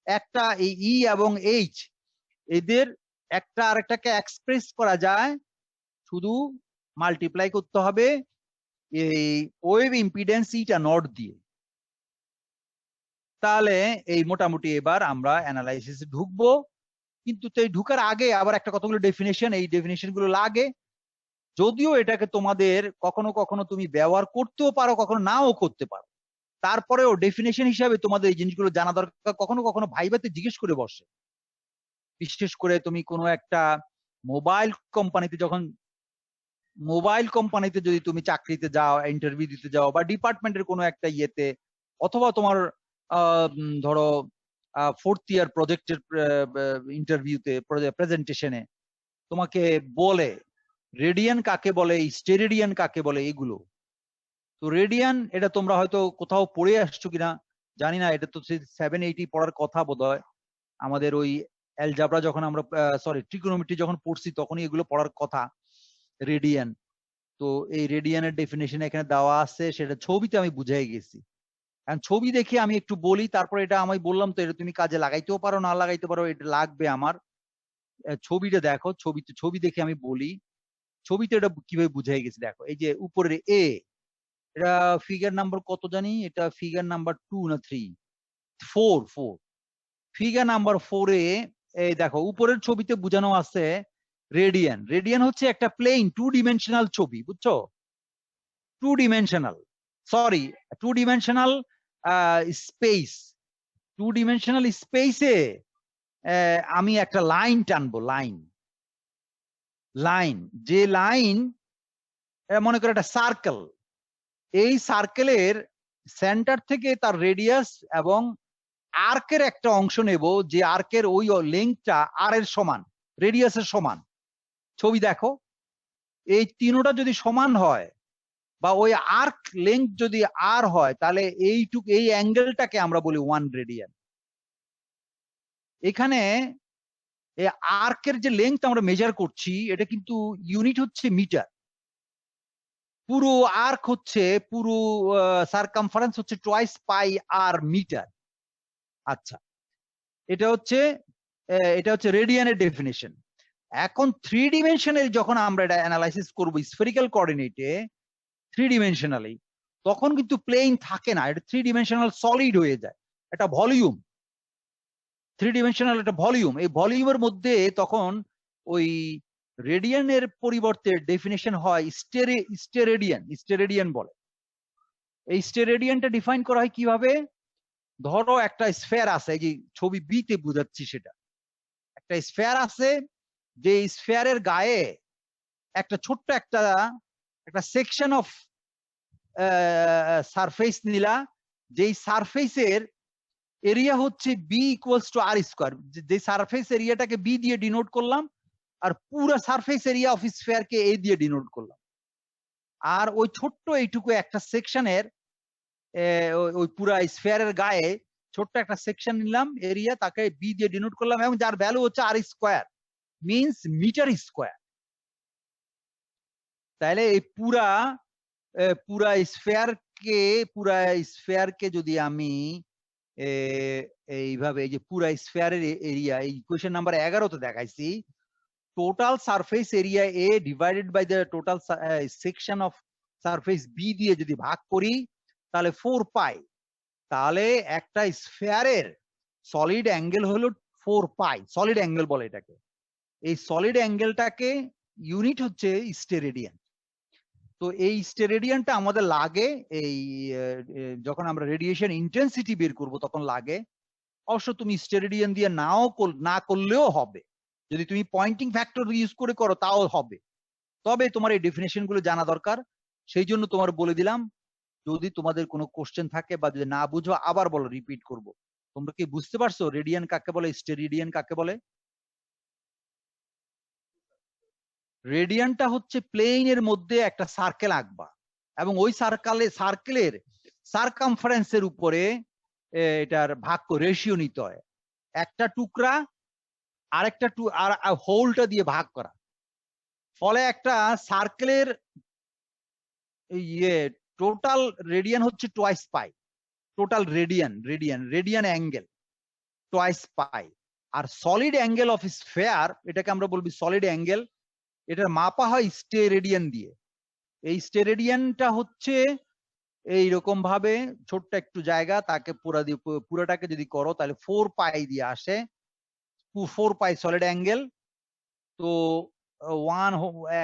একটা এই ই এবং এইচ এদের একটা আরেকটাকে এক্সপ্রেস করা যায়, শুধু মাল্টিপ্লাই করতে হবে এই ওয়েভ ইম্পিডেন্স ইটা নট দিয়ে। তাহলে এই মোটামুটি এবার আমরা অ্যানালাইসিসে ঢুকবো, কিন্তু এই ঢুকার আগে আবার একটা কতগুলো ডেফিনেশন, এই ডেফিনেশন গুলো লাগে, যদিও এটাকে তোমাদের কখনো কখনো তুমি ব্যবহার করতেও পারো, কখনো নাও করতে পারো, তারপরেও ডেফিনেশন হিসাবে তোমাদের এই জিনিসগুলো জানা দরকার। কখনো কখনো ভাইভাতে জিজ্ঞেস করে বসে, বিশেষ করে তুমি কোনো একটা মোবাইল কোম্পানিতে যদি তুমি চাকরিতে যাও, ইন্টারভিউ দিতে যাও, বা ডিপার্টমেন্টের কোনো একটা ইয়েতে, অথবা তোমার ধরো 4th ইয়ার প্রজেক্টের ইন্টারভিউতে প্রেজেন্টেশনে তোমাকে বলে রেডিয়ান কাকে বলে, স্টেরেডিয়ান কাকে বলে, এগুলো তো রেডিয়ান এটা তোমরা হয়তো কোথাও পড়ে আসছো কিনা জানি না, এটা তো 780 পড়ার কথা বোধহয়। আমাদের ওই অ্যালজাবরা যখন আমরা ট্রিগোনোমেট্রি যখন পড়ছি তখনই এগুলো পড়ার কথা, রেডিয়ান। তো এই রেডিয়ানের ডেফিনেশন এখানে দেওয়া আছে, সেটা ছবিতে আমি বুঝাই গেছি। এখন ছবি দেখে আমি একটু বলি, তারপর এটা আমি বললাম তো এটা তুমি কাজে লাগাইতেও পারো না লাগাইতে পারো, এটা লাগবে আমার। ছবিটা দেখো, ছবি দেখে আমি বলি, ছবিতে এটা কিভাবে বুঝাই গেছি। দেখো এই যে উপরের এ, এটা ফিগার নাম্বার কত জানি, এটা ফিগার নাম্বার 2 না 3, 4 ফিগার নাম্বার 4 এ এই দেখো উপরের ছবিতে বোঝানো আছে রেডিয়ান। রেডিয়ান হচ্ছে একটা প্লেন 2 ডিমেনশনাল ছবি, বুঝছো? 2 ডিমেনশনাল স্পেস, 2 ডিমেনশনাল স্পেসে আমি একটা লাইন টানবো, লাইন যে লাইন মনে করো একটা সার্কেল, এই সার্কেলের সেন্টার থেকে তার রেডিয়াস এবং আর্কের একটা অংশ নেব, যে আর্কের ওই লেন্থটা আর এর সমান, রেডিয়াসের সমান। ছবি দেখো, এই তিনটা যদি সমান হয় বা ওই আর্ক লেন্থ যদি আর হয়, তাহলে এই অ্যাঙ্গেলটাকে আমরা বলি 1 রেডিয়ান। এখানে এই আর্কের যে লেন্থ আমরা মেজার করছি এটা কিন্তু ইউনিট হচ্ছে মিটার, পুরো আর্ক হচ্ছে পুরো সারকামফারেন্স হচ্ছে 2 পাই আর মিটার। আচ্ছা, এটা হচ্ছে রেডিয়ানের ডেফিনেশন। এখন 3 ডিমেনশনাল যখন আমরা এটা অ্যানালাইসিস করব স্ফেরিক্যাল কোঅর্ডিনেটে 3 ডিমেনশনালি, তখন কিন্তু প্লেন থাকে না, এটা 3 ডিমেনশনাল সলিড হয়ে যায়, এটা ভলিউম। 3 ডিমেনশনাল একটা ভলিউম, এই ভলিউমের মধ্যে তখন ওই রেডিয়ানের পরিবর্তে ডেফিনেশন হয় স্টেরেডিয়ান বলে। এই স্টেরেডিয়ানটা ডিফাইন করা হয় কিভাবে? ধরো একটা স্ফেয়ার আছে, এই যে ছবি বি তে বুঝাচ্ছি সেটা। একটা স্ফেয়ার আছে, যে স্ফেয়ারের গায়ে একটা ছোট্ট একটা সেকশন অফ সারফেস নিলা, যেই সারফেসের এরিয়া হচ্ছে B equals to R square. যে সারফেস এরিয়াটাকে বি দিয়ে ডিনোট করলাম, আর পুরো সারফেস এরিয়া অফ স্ফেয়ারকে এ দিয়ে ডিনোট করলাম। আর ওই ছোট্ট এইটুকু একটা সেকশনের ওই পুরা স্ফেয়ারের গায়ে ছোট্ট একটা সেকশন নিলাম এরিয়া, তাকে বি দিয়ে ডিনোট করলাম, এবং যার ভ্যালু হচ্ছে আর স্কোয়ার, মিনস মিটার স্কোয়ার। তাহলে এই পুরা স্ফেয়ারকে যদি আমি এইভাবে, এই যে পুরা স্ফেয়ারের এরিয়া, এই ইকুয়েশন নাম্বার 11 তে দেখাইছি, total surface area A divided by the total section of surface B দিয়ে যদি ভাগ করি, তাহলে 4 পাই। তাহলে একটা স্ফেয়ারের সলিড অ্যাঙ্গেল হলো 4 পাই, সলিড অ্যাঙ্গেল বলে এটাকে। এই সলিড অ্যাঙ্গেলটাকে ইউনিট হচ্ছে স্টেরেডিয়ান। তো এই স্টেরেডিয়ানটা আমাদের লাগে এই যখন আমরা রেডিয়েশন ইন্টেন্সিটি বের করব তখন লাগে। অবশ্য তুমি স্টেরেডিয়ান দিয়ে না করলেও হবে, যদি তুমি পয়েন্টিং ফ্যাক্টর ইউজ করে করো তাও হবে। তবে তোমার এই ডেফিনেশন গুলো জানা দরকার, সেই জন্য তোমার বলে দিলাম। যদি তোমাদের কোনো কোশ্চেন থাকে বা যদি না বুঝো আবার বলো, রিপিট করব। তোমরা কি বুঝতে পারছো রেডিয়ান কাকে বলে, স্টেরেডিয়ান কাকে বলে? রেডিয়ানটা হচ্ছে প্লেনের মধ্যে একটা সার্কেল আঁকবা, এবং ওই সার্কেলের সারকামফারেন্সের উপরে এটার ভাগ রেশিও নিতে হয়। একটা টুকরা আরেকটা হোলটা দিয়ে ভাগ করা, ফলে একটা সার্কেলের ইয়ে টোটাল রেডিয়ান হচ্ছে twice pi. Total radian angle twice pi. আর সলিড অ্যাঙ্গেল অফ স্ফেয়ার, এটাকে আমরা বলবি সলিড অ্যাঙ্গেল, এটার মাপা হয় স্টেরেডিয়ান দিয়ে। এই স্টেরেডিয়ানটা হচ্ছে এইরকম ভাবে ছোট্ট একটু জায়গা, তাকে পুরাটাকে যদি করো তাহলে 4 পাই দিয়ে আসে, 4 পাই সলিড অ্যাঙ্গেল। তো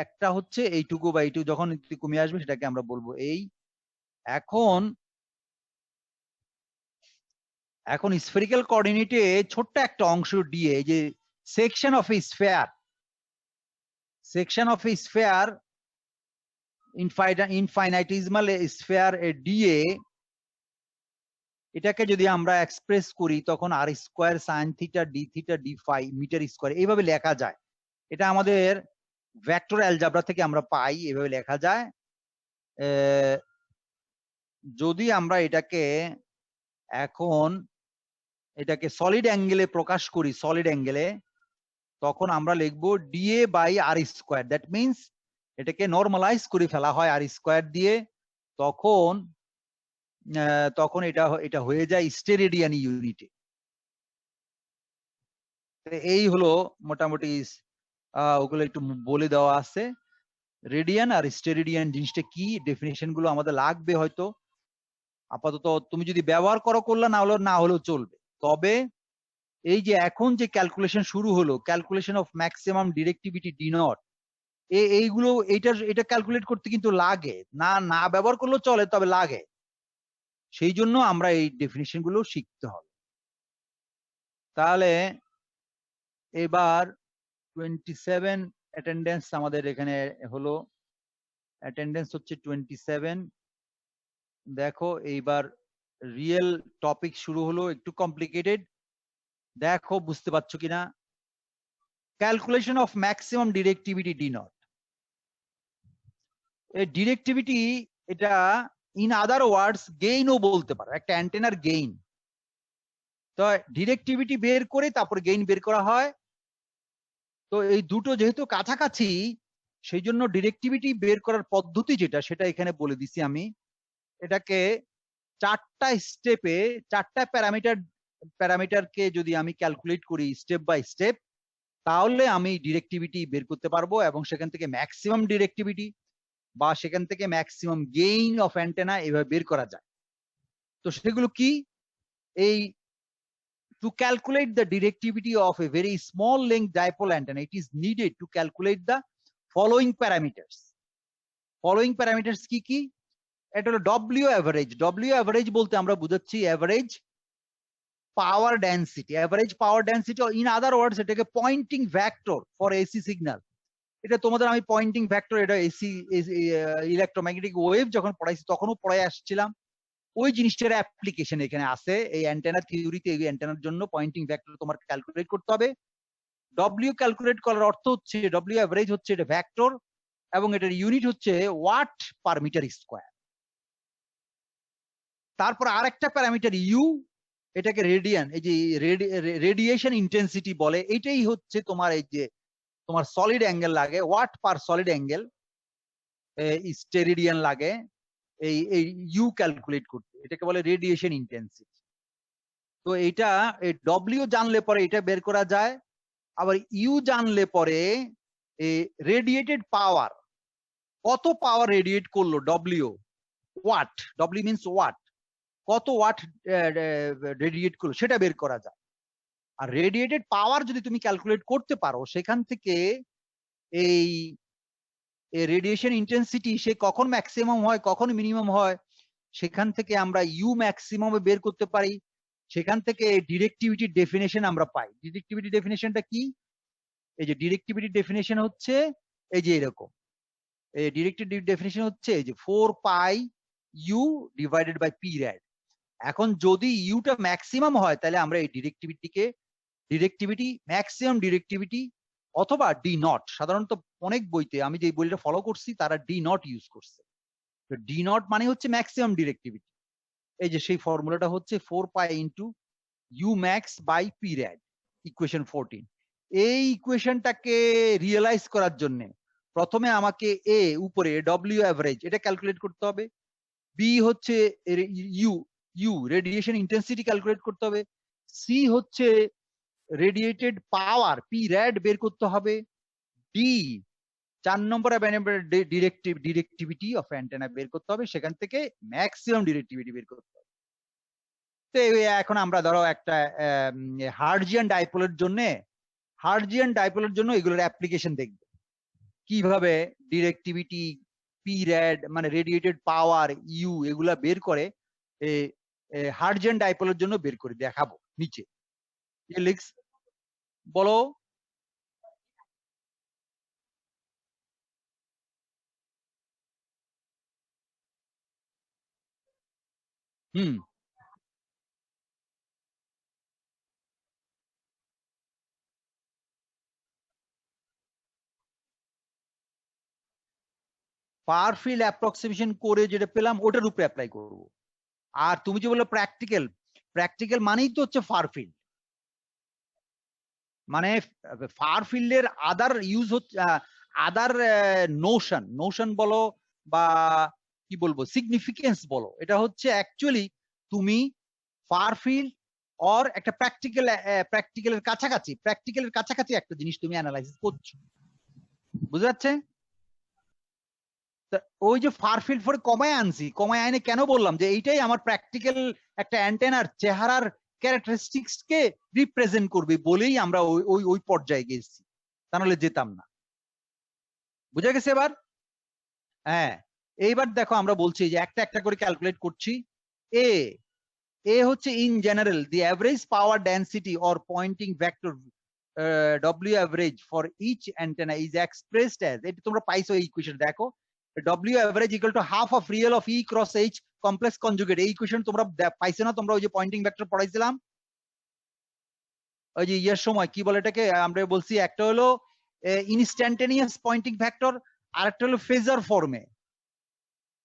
একটা হচ্ছে এইটুকু বা এইটুকু, যখন কমে আসবে সেটাকে আমরা বলবো এই। এখন স্ফেরিক্যাল কোঅর্ডিনেটে ছোট্ট একটা অংশ দিয়ে, এই যে section of a sphere infinitesimal sphere DA, এটাকে যদি আমরা এক্সপ্রেস করি তখন R square sine theta D phi metre square এইভাবে লেখা যায়। এটা আমাদের ভেক্টর অ্যালজাবরা থেকে আমরা পাই, এভাবে লেখা যায়। যদি আমরা এটাকে সলিড অ্যাঙ্গেলে প্রকাশ করি, সলিড অ্যাঙ্গেলে, তখন আমরা লিখবো D A by R square. That means এটাকে নর্মালাইজ করে ফেলা হয় আর স্কোয়ার দিয়ে, তখন এটা হয়ে যায় স্টেরেডিয়ান ইউনিটে। এই হলো মোটামুটি ওগুলো একটু বলে দেওয়া আছে। রেডিয়ান আর স্টেরেডিয়ান জিনিসটা কি, ডেফিনেশন গুলো আমাদের লাগবে হয়তো। আপাতত তুমি যদি ব্যবহার করলে না হলেও চলবে। তবে এই যে এখন যে ক্যালকুলেশন শুরু হলো, calculation of maximum directivity D nought, এইগুলো এটা ক্যালকুলেট করতে কিন্তু লাগে না ব্যবহার করলেও চলে, তবে লাগে। সেই জন্য আমরা এই ডেফিনেশন গুলো শিখতে হবে। তাহলে এবার 27 অ্যাটেন্ডেন্স আমাদের এখানে হলো, অ্যাটেন্ডেন্স হচ্ছে 27। দেখো এইবার রিয়েল টপিক শুরু হলো, একটু কমপ্লিকেটেড। দেখো বুঝতে পারছো কিনা। Calculation of maximum directivity D nought. এই ডিরেক্টিভিটি, এটা ইন আদার ওয়ার্ডস গেইনও বলতে পারো, একটা অ্যান্টেনার গেইন। তো ডিরেক্টিভিটি বের করে তারপর গেইন বের করা হয়। তো এই দুটো যেহেতু কাছাকাছি, সেই জন্য ডিরেক্টিভিটি বের করার পদ্ধতি যেটা, সেটা এখানে বলে দিছি আমি। এটাকে 4টা স্টেপে 4টা প্যারামিটার প্যারামিটারকে যদি আমি ক্যালকুলেট করি স্টেপ বাই স্টেপ, তাহলে আমি ডিরেক্টিভিটি বের করতে পারবো এবং সেখান থেকে ম্যাক্সিমাম ডিরেক্টিভিটি বা সেখান থেকে ম্যাক্সিমাম গেইন অফ অ্যান্টেনা এভাবে বের করা যায়। তো সেগুলো কি? এই to calculate the directivity of a very small length dipole antenna, it is needed to calculate the following parameters. Following parameters কি কি? এটা হলো W average. W average বলতে আমরা বুঝাচ্ছি average power density. Average power density, or in other words, এটাকে pointing vector for AC signal. এটা তোমাদের আমি পয়েন্টিং ভেক্টর, এটা এসি ইলেকট্রোম্যাগনেটিক ওয়েভ যখন পড়াইছি তখনও পড়াই আসছিলাম, ওই জিনিসটার অ্যাপ্লিকেশন এখানে আছে। এই অ্যান্টেনা থিওরিতে এই অ্যান্টেনার জন্য পয়েন্টিং ভেক্টর তোমার ক্যালকুলেট করতে হবে। ডব্লিউ ক্যালকুলেট করার অর্থ হচ্ছে ডব্লিউ অ্যাভারেজ হচ্ছে এটা ভেক্টর এবং এটার ইউনিট হচ্ছে ওয়াট পার মিটার স্কোয়ার। তারপর আরেকটা প্যারামিটার ইউ, এটাকে রেডিয়ান, এই যে রেডিয়েশন ইন্টেন্সিটি বলে। এটাই হচ্ছে তোমার এই যে তোমার সলিড অ্যাঙ্গেল লাগে, ওয়াট পার সলিড অ্যাঙ্গেল স্টেরিডিয়ান লাগে এই ইউ ক্যালকুলেট করতে, এটাকে বলে রেডিয়েশন ইন্টেন্সিটি। তো এটা ডব্লিউ জানলে পরে এটা বের করা যায়। আবার ইউ জানলে পরে রেডিয়েটেড পাওয়ার, কত পাওয়ার রেডিয়েট করলো W, watt, W means watt, কত ওয়াট রেডিয়েট করলো সেটা বের করা যায়। আর রেডিয়েটেড পাওয়ার যদি তুমি ক্যালকুলেট করতে পারো, সেখান থেকে এই রেডিয়েশন ইন্টেন্সিটি সে কখন ম্যাক্সিমাম হয় কখন মিনিমাম হয়, সেখান থেকে আমরা ইউ ম্যাক্সিমাম বের করতে পারি। সেখান থেকে ডিরেক্টিভিটির ডেফিনেশন আমরা পাই। ডিরেক্টিভিটি ডেফিনেশনটা কি? এই যে ডিরেক্টিভিটি ডেফিনেশন হচ্ছে এই যে এরকম, এই ডিরেক্টিভিটি ডেফিনেশন হচ্ছে এই যে 4 পাই U divided by P rad. এখন যদি ইউটা ম্যাক্সিমাম হয় তাহলে আমরা এই ডিরেক্টিভিটি ম্যাক্সিমাম ডিরেক্টিভিটি অথবা ডি নট, সাধারণত অনেক বইতে আমি যে বইটা ফলো করছি তারা ডি নট ইউজ করছে। তো ডি নট মানে হচ্ছে ম্যাক্সিমাম ডিরেক্টিভিটি। এই যে সেই ফর্মুলাটা হচ্ছে 4 pi into U max by P rad, equation 14। এই ইকুয়েশনটাকে রিয়েলাইজ করার জন্য প্রথমে আমাকে এ উপরে ডব্লিউ অ্যাভারেজ এটা ক্যালকুলেট করতে হবে, বি হচ্ছে ইউ রেডিয়েশন ইন্টেন্সিটি ক্যালকুলেট করতে হবে, সি হচ্ছে রেডিয়েটেড পাওয়ার পি র্যাড বের করতে হবে, ডি 4 নম্বর ডিরেক্টিভিটি অফ অ্যান্টেনা বের করতে হবে, সেখান থেকে ম্যাক্সিমাম ডিরেক্টিভিটি বের করতে হবে। তো এখন আমরা ধরো একটা হার্জিয়ান ডাইপোলের জন্য এগুলোর অ্যাপ্লিকেশন দেখব, কিভাবে ডিরেক্টিভিটি পি র্যাড মানে রেডিয়েটেড পাওয়ার ইউ এগুলা বের করে হার্জিয়ান ডাইপোলের জন্য বের করে দেখাবো নিচে। বলো। হুম, ফার ফিল্ড অ্যাপ্রক্সিমেশন করে যেটা পেলাম ওটার উপরে অ্যাপ্লাই করব। আর তুমি যে বললো প্র্যাকটিক্যাল মানেই তো হচ্ছে ফার ফিল্ড, মানে ফার ফিল্ডের আদার ইউজ হচ্ছে আদার নোশন বলো বা কি বলবো সিগনিফিকেন্স বলো, এটা হচ্ছে অ্যাকচুয়ালি তুমি ফার ফিল্ড অর একটা প্র্যাকটিক্যালের কাছাকাছি একটা জিনিস তুমি অ্যানালাইসিস করছো, বুঝা যাচ্ছে? ওই যে ফার ফিল্ড ফর কমায় আইনে কেন বললাম যে এইটাই আমার প্র্যাকটিক্যাল একটা অ্যান্টেনার চেহারার ক্যারেক্টারিস্টিক্স কে রিপ্রেজেন্ট করবে বলেই আমরা ওই পর্যায়ে গেছি, তা নাহলে যেতাম না। বুঝা গেছে এবার? হ্যাঁ, এইবার দেখো আমরা বলছি যে একটা একটা করে ক্যালকুলেট করছি। এ হচ্ছে in general the average power density or Poynting vector W average for each antenna is expressed as, এটা তোমরা পাইছো এই ইকুয়েশন দেখো, W average equal to half of real of E cross H complex conjugate। এই equation তোমরা পাইছো না? তোমরা ওই যে পয়েন্টিং ভেক্টর পড়াইছিলাম ওই যে ইয়ের সময়, কি বলে এটাকে, আমরা বলছি একটা হলো ইনস্ট্যান্টেনিয়াস পয়েন্টিং ভেক্টর, আর একটা হলো ফেজার ফর্মে।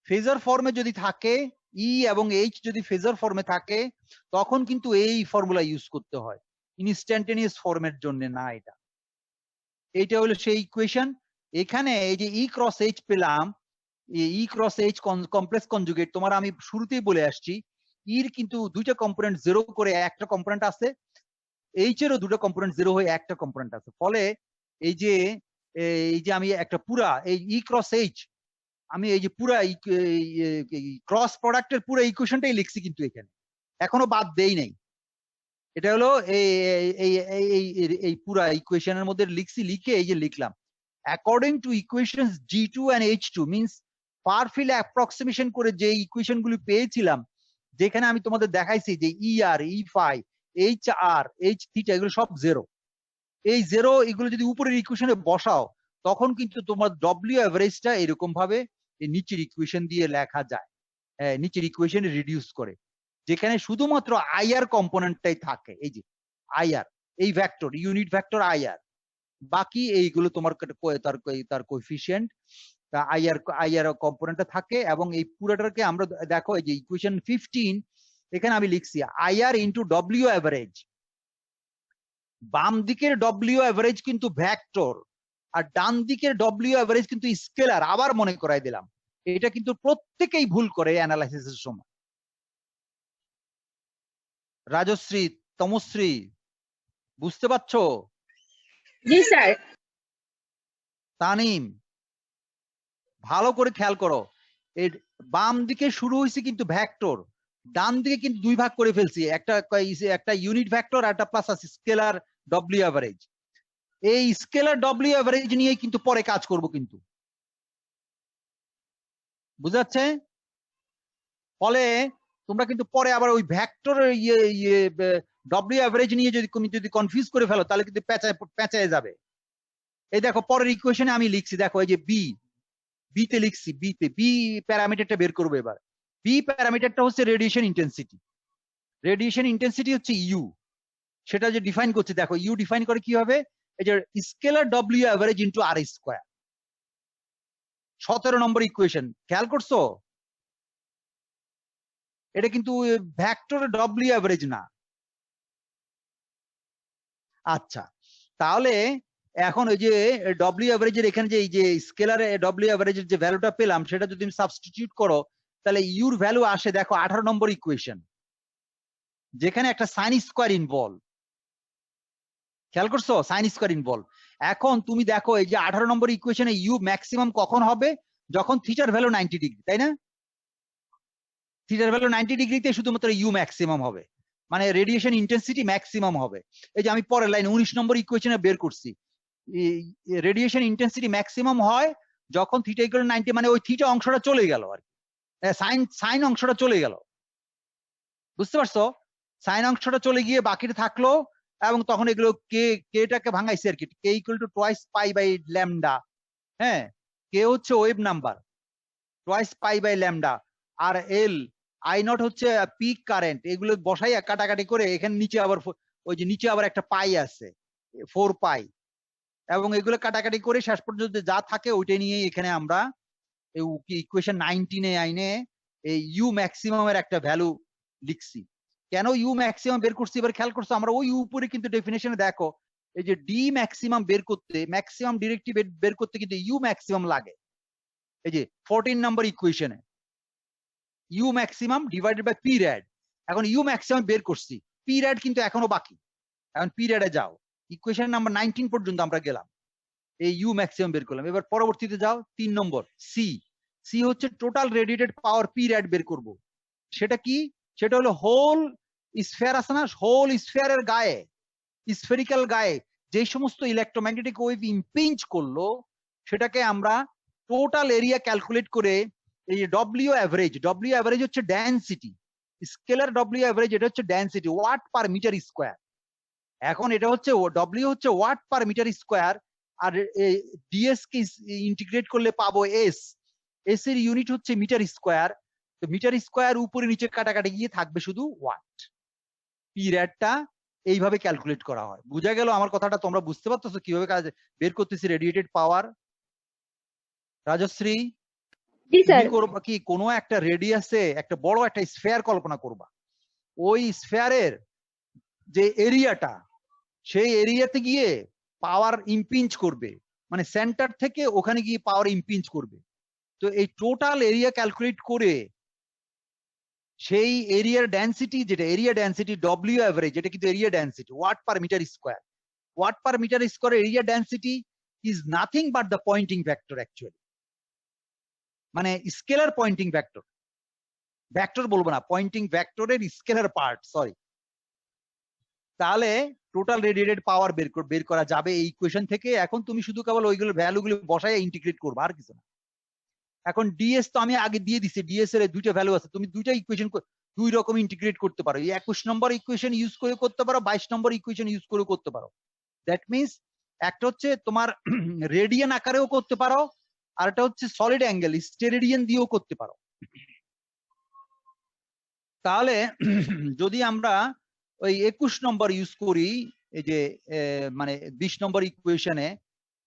ফেজার ফর্মে যদি থাকে E এবং H যদি ফেজার ফর্মে থাকে তখন কিন্তু এই ফর্মুলা ইউজ করতে হয়, ইনস্ট্যান্টেনিয়াস ফর্মের জন্য না। এইটা হলো সেই ইকুয়েশন। এখানে এই যে E ক্রস H পেলাম, ই ক্রস এইচ কমপ্লেক্স কনজুগেট, তোমার আমি শুরুতেই বলে আসছি ইর কিন্তু দুইটা কম্পোনেন্ট জিরো করে একটা কম্পোনেন্ট আছে, এইচ এরও দুটো কম্পোনেন্ট জিরো হয়ে একটা কম্পোনেন্ট আছে। ফলে এই যে আমি একটা পুরা এই ই ক্রস এইচ, আমি এই যে পুরা ক্রস প্রোডাক্টের পুরো ইকুয়েশনটাই লিখছি কিন্তু এখানে, এখনো বাদ দেই নাই। এটা হলো এই পুরা ইকুয়েশনের মধ্যে লিখছি, লিখে এই যে লিখলাম according to equations G2 and H2 means far field approximation করে যে ইকুয়েশন গুলি পেয়েছিলাম, যেখানে আমি তোমাদের দেখাইছি যে ER, E5, HR, H θ এগুলো সব জিরো। এই জিরো এগুলো যদি উপরের ইকুয়েশনে বসাও তখন কিন্তু তোমার ডব্লিউ অ্যাভারেজটা এরকম ভাবে এই নিচের ইকুয়েশন দিয়ে লেখা যায়, নিচের ইকুয়েশনে রিডিউস করে, যেখানে শুধুমাত্র আইআর কম্পোনেন্টটাই থাকে। এই যে আইআর, এই ভেক্টর ইউনিট ভেক্টর আইআর, বাকি এইগুলো তোমার তার কোএফিসিয়েন্ট আইআর কম্পোনেন্টটা থাকে। এবং এই পুরোটাকে আমরা দেখো এই যে ইকুয়েশন 15 এখানে আমি লিখছি আইআর ইন্টু ডব্লিউ অ্যাভারেজ। বাম দিকের ডব্লিউ অ্যাভারেজ কিন্তু ভেক্টর আর ডান দিকের ডব্লিউ অ্যাভারেজ কিন্তু স্কেলার। আবার মনে করাই দিলাম, এটা কিন্তু প্রত্যেকেই ভুল করে অ্যানালাইসিসের সময়। রাজশ্রী, তমশ্রী, বুঝতে পারছো? জি স্যার। তানিম, ভালো করে খেয়াল করো, এর বাম দিকে শুরু হয়েছে কিন্তু ভেক্টর, ডান দিকে কিন্তু দুই ভাগ করে ফেলছি, একটা ইউনিট ভেক্টর আর একটা প্লাস আছে স্কেলার ডব্লিউ অ্যাভারেজ। এই স্কেলার ডব্লিউ অ্যাভারেজ নিয়ে কিন্তু পরে কাজ করব কিন্তু, বুঝাচ্ছে? ফলে তোমরা কিন্তু পরে আবার ওই ভেক্টর ডব্লিউ অ্যাভারেজ নিয়ে যদি কনফিউজ করে ফেলো তাহলে কিন্তু পেঁচায় যাবে। এই দেখো পরের ইকুয়েশনে আমি লিখছি, দেখো এই যে বি তে লিখছি, বি প্যারামিটারটা বের করবো এবার। বি প্যারামিটারটা হচ্ছে রেডিয়েশন ইন্টেন্সিটি। রেডিয়েশন ইন্টেন্সিটি হচ্ছে ইউ, সেটা যে ডিফাইন করছে, দেখো ইউ ডিফাইন করে কি হবে, এই যে স্কেলার ডব্লিউ অ্যাভারেজ ইন্টু আর স্কোয়ার। 17 নম্বর ইকুয়েশন, খেয়াল করছো? এটা কিন্তু ভেক্টর ডব্লিউ অ্যাভারেজ না। আচ্ছা, তাহলে এখন ওই যে ডব্লিউ অ্যাভারেজের এখানে যে এই যে স্কেলারে ডব্লিউ অ্যাভারেজের যে ভ্যালুটা পেলাম সেটা যদি তুমি সাবস্টিটিউট করো তাহলে ইউর ভ্যালু আসে, দেখো 18 নম্বর ইকুয়েশন, যেখানে একটা সাইন স্কোয়ার ইনভলভ। খেয়াল করছো? Sine square involve. এখন তুমি দেখো এই যে 18 নম্বর ইকুয়েশনে ইউ ম্যাক্সিমাম কখন হবে, যখন থিটার ভ্যালু 90 ডিগ্রি, তাই না? থিটার ভ্যালু 90 ডিগ্রিতে শুধুমাত্র ইউ ম্যাক্সিমাম হবে, মানে রেডিয়েশন ইন্টেন্সিটি ম্যাক্সিমাম হবে। এই যে আমি পরের লাইন 19 নম্বর ইকুয়েশনে বের করছি, রেডিয়েশন ইন্টেন্সিটি ম্যাক্সিমাম হয় যখন থিটা ইকুয়াল 90, মানে ওই থিটা অংশটা চলে গেল আর কি, সাইন অংশটা চলে গেল, বুঝতে পারছো? সাইন অংশটা চলে গিয়ে বাকিটা থাকলো, এবং তখন এগুলো কেটাকে ভাঙাইছে আর কি, K equal to twice pi by lambda. হ্যাঁ, কে হচ্ছে wave number, twice pi by lambda, আর এল আই নট হচ্ছে পিক কারেন্ট। এগুলো বসাইয়া কাটাকাটি করে এখানে নিচে আবার ওই যে নিচে আবার একটা পাই আছে 4 পাই, এবং এগুলো কাটাকাটি করে শেষ পর্যন্ত যা থাকে ওইটা নিয়ে এখানে আমরা ইকুয়েশন 19 আইনে এই ইউ ম্যাক্সিমামের একটা ভ্যালু লিখছি। কেন ইউ ম্যাক্সিমাম বের করছি এবার খেয়াল করছো? আমরা ওই উপরে কিন্তু ডেফিনেশনে দেখো এই যে ডি ম্যাক্সিমাম বের করতে, ম্যাক্সিমাম ডিরেক্টিভ বের করতে কিন্তু ইউ ম্যাক্সিমাম লাগে। এই যে 14 নম্বর ইকুয়েশনে U maximum divided by P rad. এখন ইউ ম্যাক্সিমাম বের করছি, পি র্যাড কিন্তু এখনো বাকি। এখন পি র্যাডে যাও, ইকুয়েশন নাম্বার 19 পর্যন্ত আমরা গেলাম, এই ইউ ম্যাক্সিমাম বের করলাম। এবার পরবর্তীতে যাও 3 নম্বর সি। সি হচ্ছে টোটাল রেডিয়েটেড পাওয়ার পি র্যাড বের করব। সেটা কি? সেটা হলো হোল স্ফিয়ার আছে না, হোল স্ফিয়ারের গায়ে, স্ফেরিক্যাল গায়ে যে সমস্ত ইলেকট্রোম্যাগনেটিক ওয়েভ ইম্পিঞ্জ করলো সেটাকে আমরা টোটাল এরিয়া ক্যালকুলেট করে এই ডব্লিউ অ্যাভারেজ হচ্ছে ডেনসিটি, স্কেলার ডব্লিউ অ্যাভারেজ এটা হচ্ছে density, watt per metre square. এখন এটা হচ্ছে ডব্লিউ হচ্ছে ওয়াট পার মিটার স্কোয়ার, আর ডিএস কে ইন্টিগ্রেট করলে পাবো এস, এস এর ইউনিট হচ্ছে মিটার স্কোয়ার। তো মিটার স্কোয়ার উপরে নিচে কাটাকাটি গিয়ে থাকবে শুধু ওয়াট। পি র্যাডটা এইভাবে ক্যালকুলেট করা হয়। বুঝা গেল আমার কথাটা? তোমরা বুঝতে পারতেছো কিভাবে কাজ বের করতেছি রেডিয়েটেড পাওয়ার? রাজশ্রী, জি তুমি স্যার। করবা কি, কোনো একটা রেডিয়াসে একটা বড় একটা স্ফিয়ার কল্পনা করবা, ওই স্ফিয়ারের যে এরিয়াটা, সেই এরিয়াতে গিয়ে পাওয়ার ইম্পিঞ্জ করবে, মানে সেন্টার থেকে ওখানে গিয়ে পাওয়ার ইম্পিঞ্জ করবে। তো এই টোটাল এরিয়া ক্যালকুলেট করে সেই এরিয়ার ডেন্সিটি, যেটা এরিয়া ডেন্সিটি ডব্লিউ অ্যাভারেজ, যেটা কিন্তু area density watt per metre square. Watt per metre square area density is nothing but the Poynting vector actually, মানে স্কেলার পয়েন্টিং ভেক্টর, ভেক্টর বলবো না, Poynting ভেক্টরের স্কেলার পার্ট, সরি। তাহলে total radiated power বের করা যাবে এই ইকুয়েশন থেকে। এখন তুমি শুধু কেবল ওইগুলো ভ্যালুগুলো বসায় ইন্টিগ্রেট করবে, আর কিছু না। এখন ডিএস তো আমি আগে দিয়ে দিছি, ডিএস এর দুইটা ভ্যালু আছে, তুমি দুইটা ইকুয়েশন দুই রকম ইন্টিগ্রেট করতে পারো। 21 নম্বর ইকুয়েশন ইউজ করে করতে পারো, 22 নম্বর ইকুয়েশন ইউজ করে করতে পারো। দ্যাট মিনস একটা হচ্ছে তোমার রেডিয়ান আকারেও করতে পারো, আর একটা হচ্ছে সলিড অ্যাঙ্গেল স্টেরেডিয়ান দিয়েও করতে পারো। তাহলে যদি আমরা ওই 21 নম্বর ইউজ করি, এই যে মানে 20 নম্বর ইকুয়েশনে,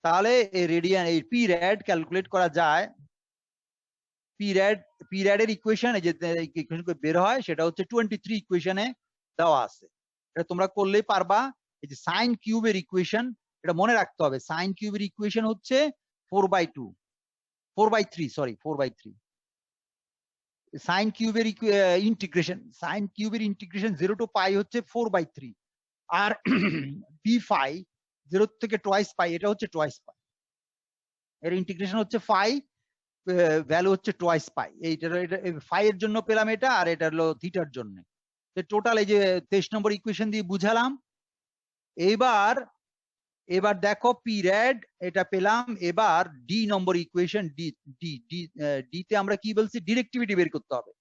তাহলে এই রেডিয়ান এই পি র্যাড ক্যালকুলেট করা যায়। পি র্যাড এর ইকুয়েশন এই যে ইকুয়েশন বের হয়, সেটা হচ্ছে 23 ইকুয়েশনে দেওয়া আছে। এটা তোমরা করলেই পারবা। এই যে সাইন কিউবের ইকুয়েশন, এটা মনে রাখতে হবে। সাইন কিউবের ইকুয়েশন হচ্ছে 4/3 সাইন কিউবের ইন্টিগ্রেশন 0 টু পাই হচ্ছে 4/3, আর বি ফাই 0 থেকে টোয়াইস পাই, এটা হচ্ছে টোয়াইস পাই। এর ইন্টিগ্রেশন হচ্ছে ফাই, ভ্যালু হচ্ছে টোয়াইস পাই। এইটা ফাই এর জন্য পেলাম এটা, আর এটা হলো থিটার জন্য। টোটাল এই যে 23 নম্বর ইকুয়েশন দিয়ে বুঝালাম। এবার দেখো পি র্যাড এটা পেলাম। এবার ডি নম্বর ইকুয়েশন, ডি তে আমরা কি বলছি, ডিরেক্টিভিটি বের করতে হবে।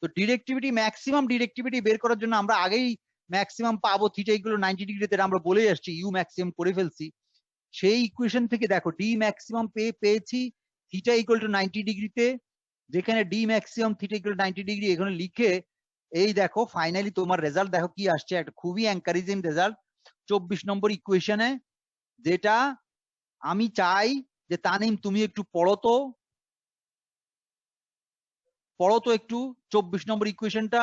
তো ডিরেক্টিভিটি, ম্যাক্সিমাম ডিরেক্টিভিটি বের করার জন্য আমরা আগেই ম্যাক্সিমাম পাবো থিটা ইকুয়াল 90 ডিগ্রিতে, আমরা বলেই আসছি, ইউ ম্যাক্সিমাম করে ফেলছি। সেই ইকুয়েশন থেকে দেখো ডি ম্যাক্সিমাম পেয়েছি থিটা ইকুয়াল টু 90 ডিগ্রিতে, যেখানে D maximum theta equal to 90 degree এখানে লিখে, এই দেখো ফাইনালি তোমার রেজাল্ট দেখো কি আসছে, একটা খুবই এনকারেজিং রেজাল্ট 24 নম্বর ইকুয়েশনে। যেটা আমি চাই যে তানিম তুমি একটু পড়ো তো একটু 24 নম্বর ইকুয়েশনটা।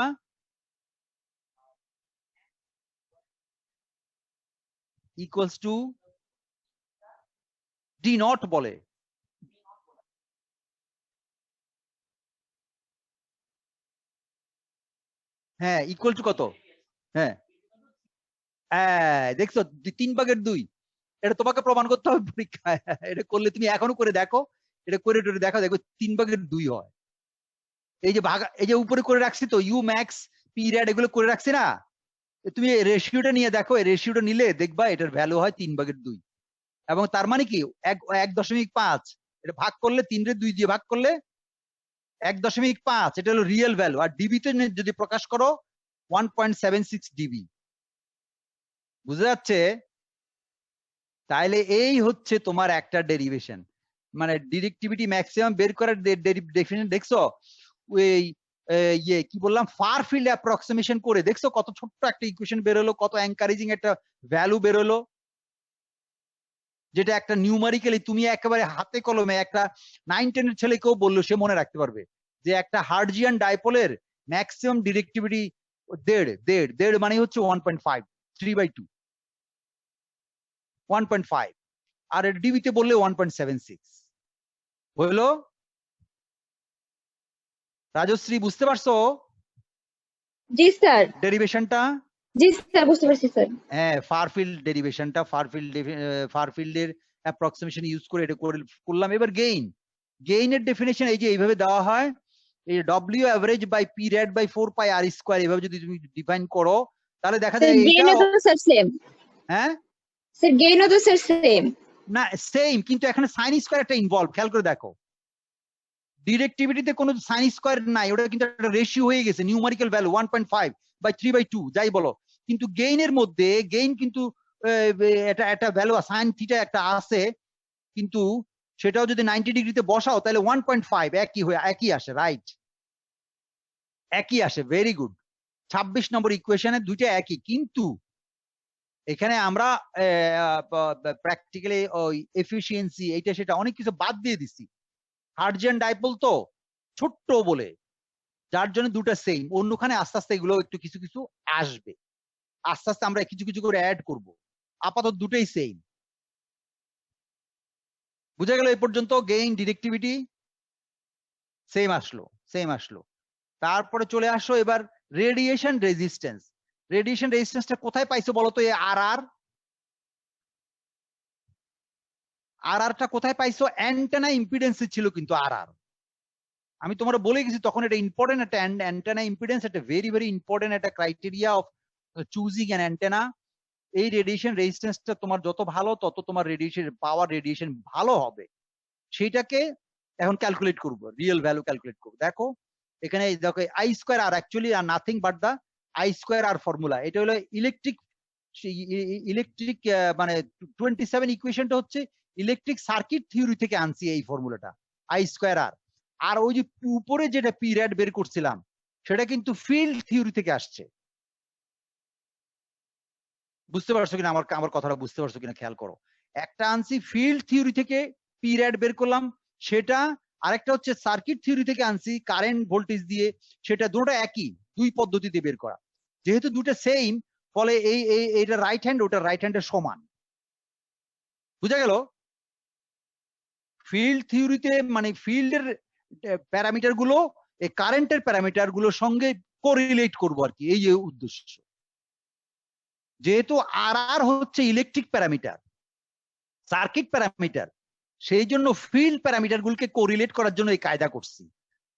ইকুয়ালস টু ডি নট বলে, হ্যাঁ ইকুয়াল টু কত, হ্যাঁ দেখছো 3/2। এটা তোমাকে প্রমাণ করতে হবে পরীক্ষায়, এটা করলে তুমি এখনো করে দেখো, এটা করে দেখো, দেখো 3/2 হয়। এই যে এই যে উপরে করে রাখছি তো, ইউ ম্যাক্স পি র্যাড এগুলো করে রাখছি না, তুমি রেশিওটা নিয়ে দেখো, এই রেশিওটা নিলে দেখবা এটার ভ্যালু হয় 3/2। এবং তার মানে কি 1.5, এটা ভাগ করলে 3/2 দিয়ে ভাগ করলে 1.5, এটা হলো রিয়েল ভ্যালু। আর ডিবি তে যদি প্রকাশ করো 1.76 ডিবি। বুঝা যাচ্ছে? তাইলে এই হচ্ছে তোমার একটা ডেরিভেশন, মানে ডিরেক্টিভিটি ম্যাক্সিমাম বের করার ডেফিনেশন। দেখছো ওই ইয়ে কি বললাম, ফার ফিল্ড অ্যাপ্রক্সিমেশন করে দেখছো কত ছোট্ট একটা ইকুয়েশন বেরোলো, কত এনকারেজিং একটা ভ্যালু বেরোলো, যেটা একটা নিউমারিক্যালি তুমি একেবারে হাতে কলমে একটা 9-10 এর ছেলেকেও বললো সে মনে রাখতে পারবে যে একটা হার্জিয়ান ডাইপোলের ম্যাক্সিমাম ডিরেক্টিভিটি দেড় মানে হচ্ছে 1.5, 3/2, 1.5, আর ডিবিতে বললে 1.76 হলো। রাজশ্রী বুঝতে পারছো জি স্যার। ডেরিভেশনটা? জি স্যার, বুঝতে পারছি স্যার। হ্যাঁ, ফার ফিল্ড ডেরিভেশনটা, ফার ফিল্ডের অ্যাপ্রক্সিমেশন ইউজ করে এটা করলাম। এবার গেইনের ডেফিনেশন এই যে এইভাবে দেওয়া হয়, এই W average by P rad by 4 pi r square, এভাবে যদি তুমি ডিফাইন করো তাহলে দেখা যায় গেইনও তো স্যার সেম। হ্যাঁ স্যার গেইনও তো স্যার সেম। না সেম, কিন্তু এখানে সাইন স্কয়ার একটা ইনভলভ, খেয়াল করে দেখো। ডিরেক্টিভিটিতে কোনো সাইন স্কয়ার নাই, ওটা কিন্তু একটা রেশিও হয়ে গেছে, নিউমারিক্যাল ভ্যালু 1.5 বাই 3/2 যাই বলো। কিন্তু গেইনের মধ্যে গেইন কিন্তু এটা একটা ভ্যালু সাইন থিটা একটা আছে, কিন্তু সেটাও যদি 90 ডিগ্রিতে বসাও তাহলে 1.5 একই আসে, রাইট? একই আসে, ভেরি গুড। 26 নম্বর ইকুয়েশনে দুইটা একই, কিন্তু এখানে আমরা প্র্যাকটিক্যালি ওই এফিসিয়েন্সি এইটা সেটা অনেক কিছু বাদ দিয়ে দিছি। হার্জিয়ান ডাইপোল তো ছোট্ট বলে, যার জন্য দুটা সেম, অন্যখানে আস্তে আস্তে এগুলো একটু কিছু কিছু আসবে, আস্তে আস্তে আমরা কিছু কিছু করে অ্যাড করব। আপাতত দুটোই সেম। বুঝা গেল এই পর্যন্ত? গেইন ডিরেক্টিভিটি সেম আসলো। তারপরে চলে আসো এবার রেডিয়েশন রেজিস্ট্যান্স। রেডিয়েশন রেজিস্ট্যান্সটা কোথায় পাইছো বলো তো? এই আরআরটা কোথায় পাইছো? অ্যান্টেনা ইম্পিডেন্সে ছিল কিন্তু আরআর। আমি তোমরা বলে গেছি তখন, এটা ইম্পর্টেন্ট একটা অ্যান্টেনা ইম্পিডেন্স, একটা ভেরি ভেরি ইম্পর্টেন্ট একটা criteria of choosing an antenna. এই রেডিয়েশন রেজিস্ট্যান্সটা তোমার যত ভালো তত তোমার রেডিয়েশন পাওয়ার রেডিয়েশন ভালো হবে। সেইটাকে এখন ক্যালকুলেট করব, রিয়েল ভ্যালু ক্যালকুলেট করব। দেখো এখানে দেখো I square R actually are nothing but the I square R formula. এটা হলো ইলেকট্রিক মানে 27 ইকুয়েশনটা হচ্ছে ইলেকট্রিক সার্কিট থিওরি থেকে আনছি এই ফর্মুলাটা, আই স্কোয়ার আর। আর ওই যে উপরে যেটা পিরিয়ড বের করছিলাম সেটা কিন্তু ফিল্ড থিওরি থেকে আসছে। বুঝতে পারছো কিনা আমার আমার কথাটা? বুঝতে পারছো কিনা খেয়াল করো। একটা আনছি ফিল্ড থিওরি থেকে পিরিয়ড বের করলাম সেটা, আরেকটা হচ্ছে সার্কিট থিওরি থেকে আনছি কারেন্ট ভোল্টেজ দিয়ে, সেটা দুটো একই, দুই পদ্ধতিতে বের করা। যেহেতু দুটো সেম, ফলে এইটা রাইট হ্যান্ড, ওটা রাইট হ্যান্ডের সমান। বুঝা গেল? ফিল্ড থিওরিতে মানে ফিল্ডের প্যারামিটার গুলো এই কারেন্টের প্যারামিটার গুলোর সঙ্গে কোরিলেট করবো আর কি, এই যে উদ্দেশ্য। যেহেতু আর হচ্ছে ইলেকট্রিক প্যারামিটার, সার্কিট প্যারামিটার, সেই জন্য ফিল্ড প্যারামিটার গুলোকে কোরিলেট করার জন্য এই কায়দা করছি